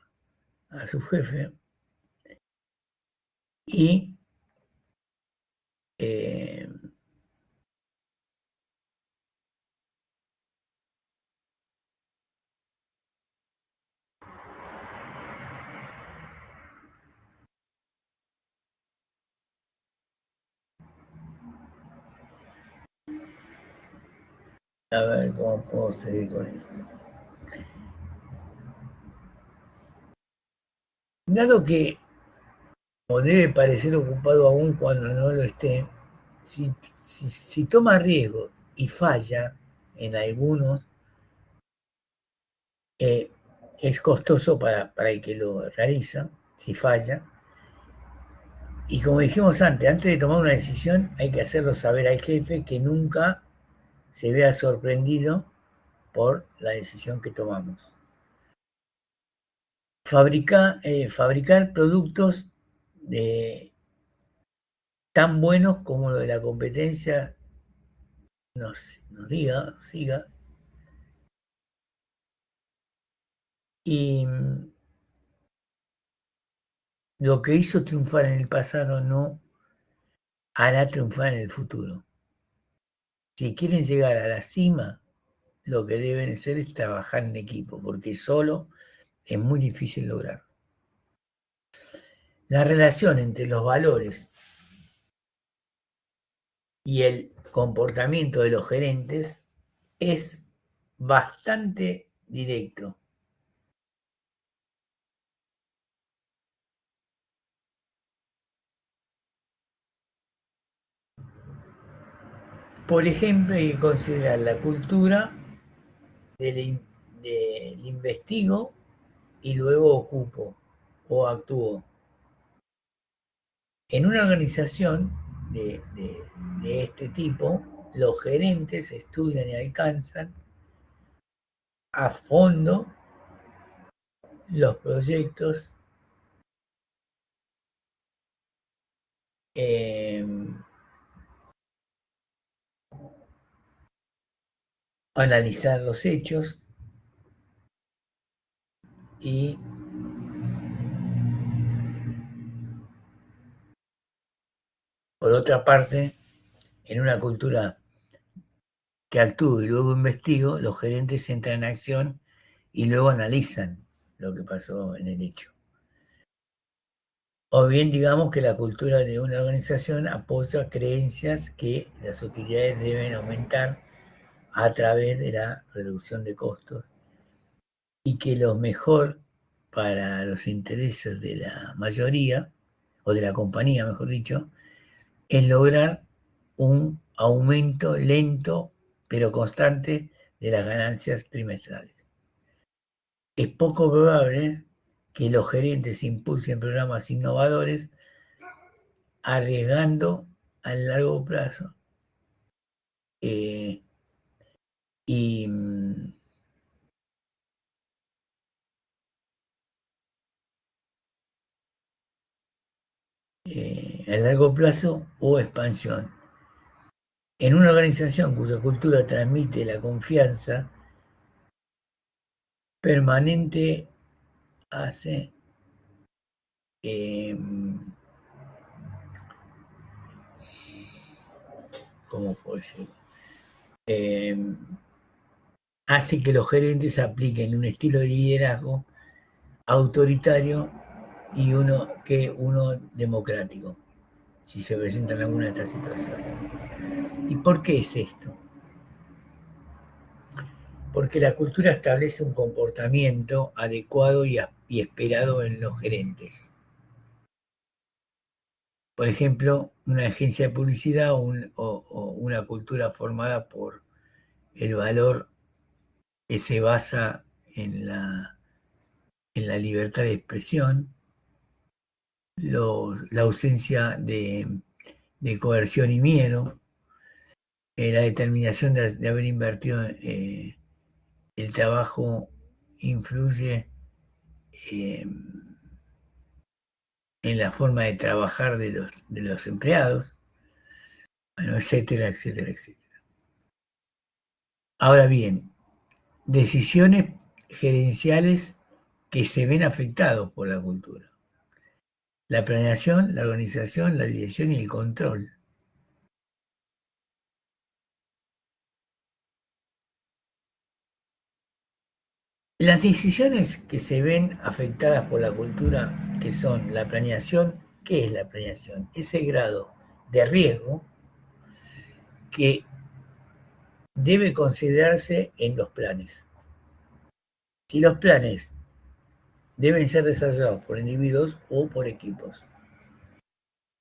a su jefe y a ver cómo puedo seguir con esto. Dado que, como debe parecer ocupado aún cuando no lo esté, si toma riesgo y falla en algunos, es costoso para el que lo realiza, si falla. Y como dijimos antes de tomar una decisión, hay que hacerlo saber al jefe, que nunca se vea sorprendido por la decisión que tomamos. Fabricar productos tan buenos como lo de la competencia nos siga. Y lo que hizo triunfar en el pasado no hará triunfar en el futuro. Si quieren llegar a la cima, lo que deben hacer es trabajar en equipo, porque solo es muy difícil lograr. La relación entre los valores y el comportamiento de los gerentes es bastante directo. Por ejemplo, hay que considerar la cultura del investigo y luego ocupo o actúo. En una organización de este tipo, los gerentes estudian y alcanzan a fondo los proyectos, analizar los hechos y por otra parte, en una cultura que actúo y luego investigo, los gerentes entran en acción y luego analizan lo que pasó en el hecho. O bien digamos que la cultura de una organización apoya creencias que las utilidades deben aumentar a través de la reducción de costos y que lo mejor para los intereses de la mayoría, o de la compañía, mejor dicho, es lograr un aumento lento pero constante de las ganancias trimestrales. Es poco probable que los gerentes impulsen programas innovadores arriesgando a largo plazo y a largo plazo o expansión. En una organización cuya cultura transmite la confianza permanente hace ¿cómo puedo decirlo? Hace que los gerentes apliquen un estilo de liderazgo autoritario y uno democrático, si se presentan alguna de estas situaciones. ¿Y por qué es esto? Porque la cultura establece un comportamiento adecuado y esperado en los gerentes. Por ejemplo, una agencia de publicidad o una cultura formada por el valor que se basa en la libertad de expresión, la ausencia de coerción y miedo, la determinación de haber invertido el trabajo influye en la forma de trabajar de los empleados, bueno, etcétera, etcétera, etcétera. Ahora bien, decisiones gerenciales que se ven afectados por la cultura. La planeación, la organización, la dirección y el control. Las decisiones que se ven afectadas por la cultura, que son la planeación, ¿qué es la planeación? Ese grado de riesgo que debe considerarse en los planes. Si los planes deben ser desarrollados por individuos o por equipos.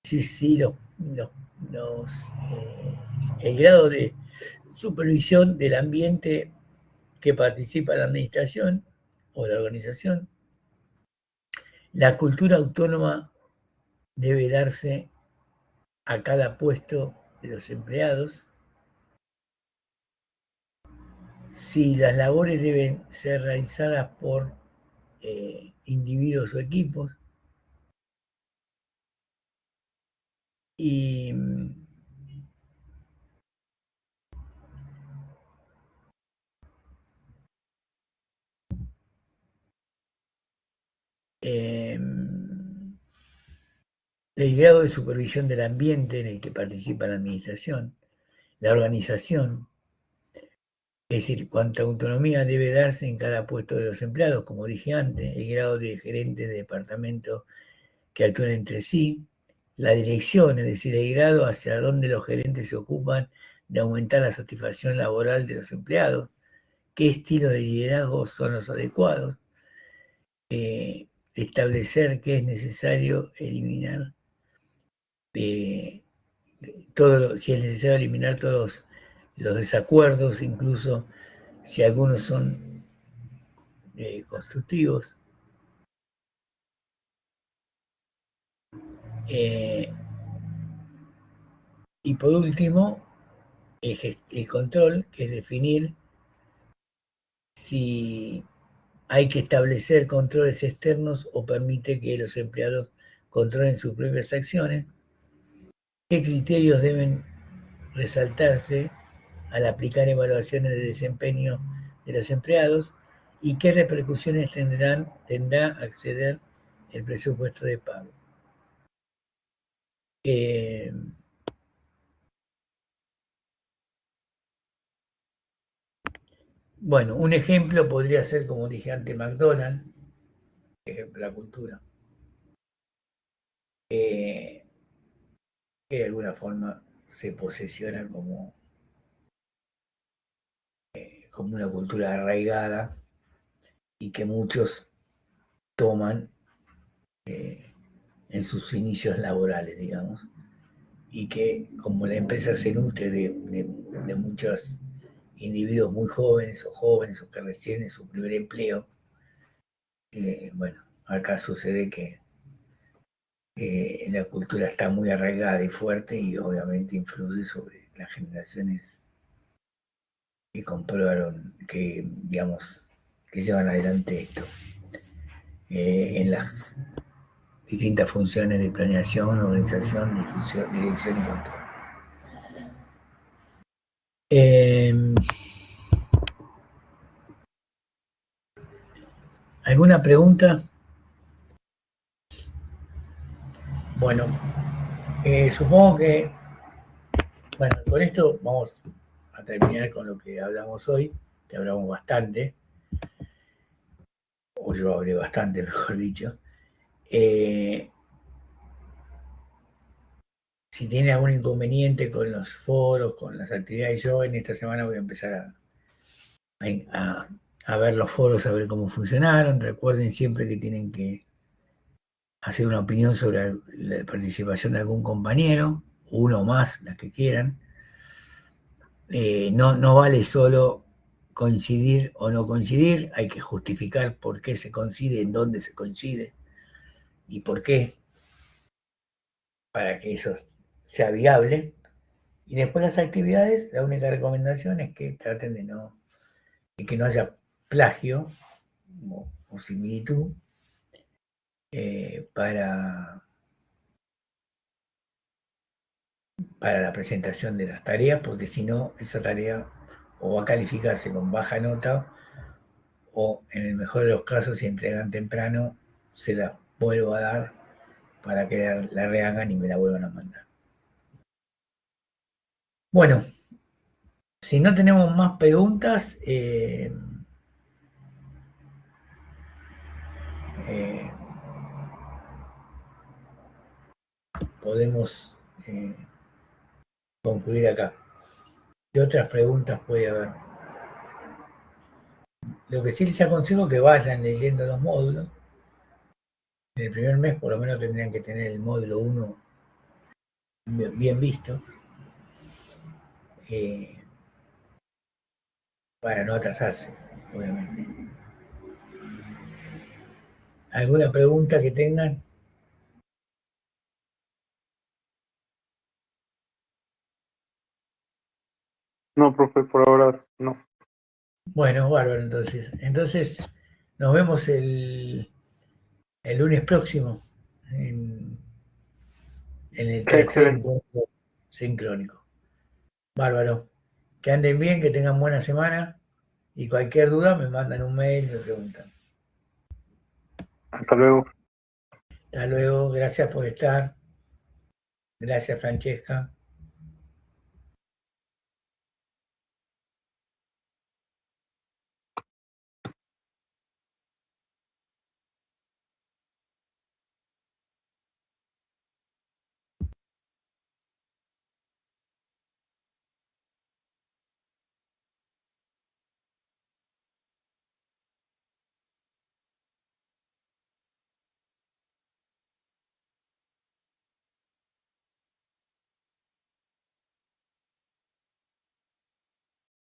Si el grado de supervisión del ambiente que participa la administración o la organización, la cultura autónoma debe darse a cada puesto de los empleados si las labores deben ser realizadas por individuos o equipos, y el grado de supervisión del ambiente en el que participa la administración, la organización, es decir, cuánta autonomía debe darse en cada puesto de los empleados, como dije antes, el grado de gerente de departamento que actúan entre sí, la dirección, es decir, el grado hacia donde los gerentes se ocupan de aumentar la satisfacción laboral de los empleados, qué estilo de liderazgo son los adecuados, establecer que es necesario eliminar si es necesario eliminar todos los desacuerdos, incluso si algunos son constructivos. Y por último, el control, que es definir si hay que establecer controles externos o permite que los empleados controlen sus propias acciones, qué criterios deben resaltarse al aplicar evaluaciones de desempeño de los empleados y qué repercusiones tendrá acceder el presupuesto de pago. Bueno, un ejemplo podría ser, como dije antes, McDonald's, ejemplo, la cultura, que de alguna forma se posesiona como una cultura arraigada y que muchos toman en sus inicios laborales, digamos, y que como la empresa se nutre de muchos individuos muy jóvenes o que reciben su primer empleo, bueno, acá sucede que la cultura está muy arraigada y fuerte y obviamente influye sobre las generaciones que comprobaron, que digamos, que llevan adelante esto en las distintas funciones de planeación, organización, difusión, dirección y control. ¿Alguna pregunta? Bueno, supongo que, bueno, con esto vamos a terminar con lo que hablamos hoy, que hablamos bastante, o yo hablé bastante, mejor dicho. Si tiene algún inconveniente con los foros, con las actividades, yo en esta semana voy a empezar a ver los foros, a ver cómo funcionaron. Recuerden siempre que tienen que hacer una opinión sobre la participación de algún compañero, uno o más, las que quieran. No vale solo coincidir o no coincidir, hay que justificar por qué se coincide, en dónde se coincide y por qué, para que eso sea viable. Y después las actividades, la única recomendación es que traten de que no haya plagio o similitud para la presentación de las tareas, porque si no, esa tarea o va a calificarse con baja nota o en el mejor de los casos, si entregan temprano, se la vuelvo a dar para que la rehagan y me la vuelvan a mandar. Bueno, si no tenemos más preguntas, podemos concluir acá. ¿Qué otras preguntas puede haber? Lo que sí les aconsejo es que vayan leyendo los módulos. En el primer mes por lo menos tendrían que tener el módulo 1 bien visto, para no atrasarse, obviamente. ¿Alguna pregunta que tengan? No, profe, por ahora no. Bueno, bárbaro, entonces. Entonces, nos vemos el lunes próximo en, en el tercer Excelente. encuentro sincrónico. Bárbaro. Que anden bien, que tengan buena semana y cualquier duda me mandan un mail y me preguntan. Hasta luego. Hasta luego, gracias por estar. Gracias, Francesca.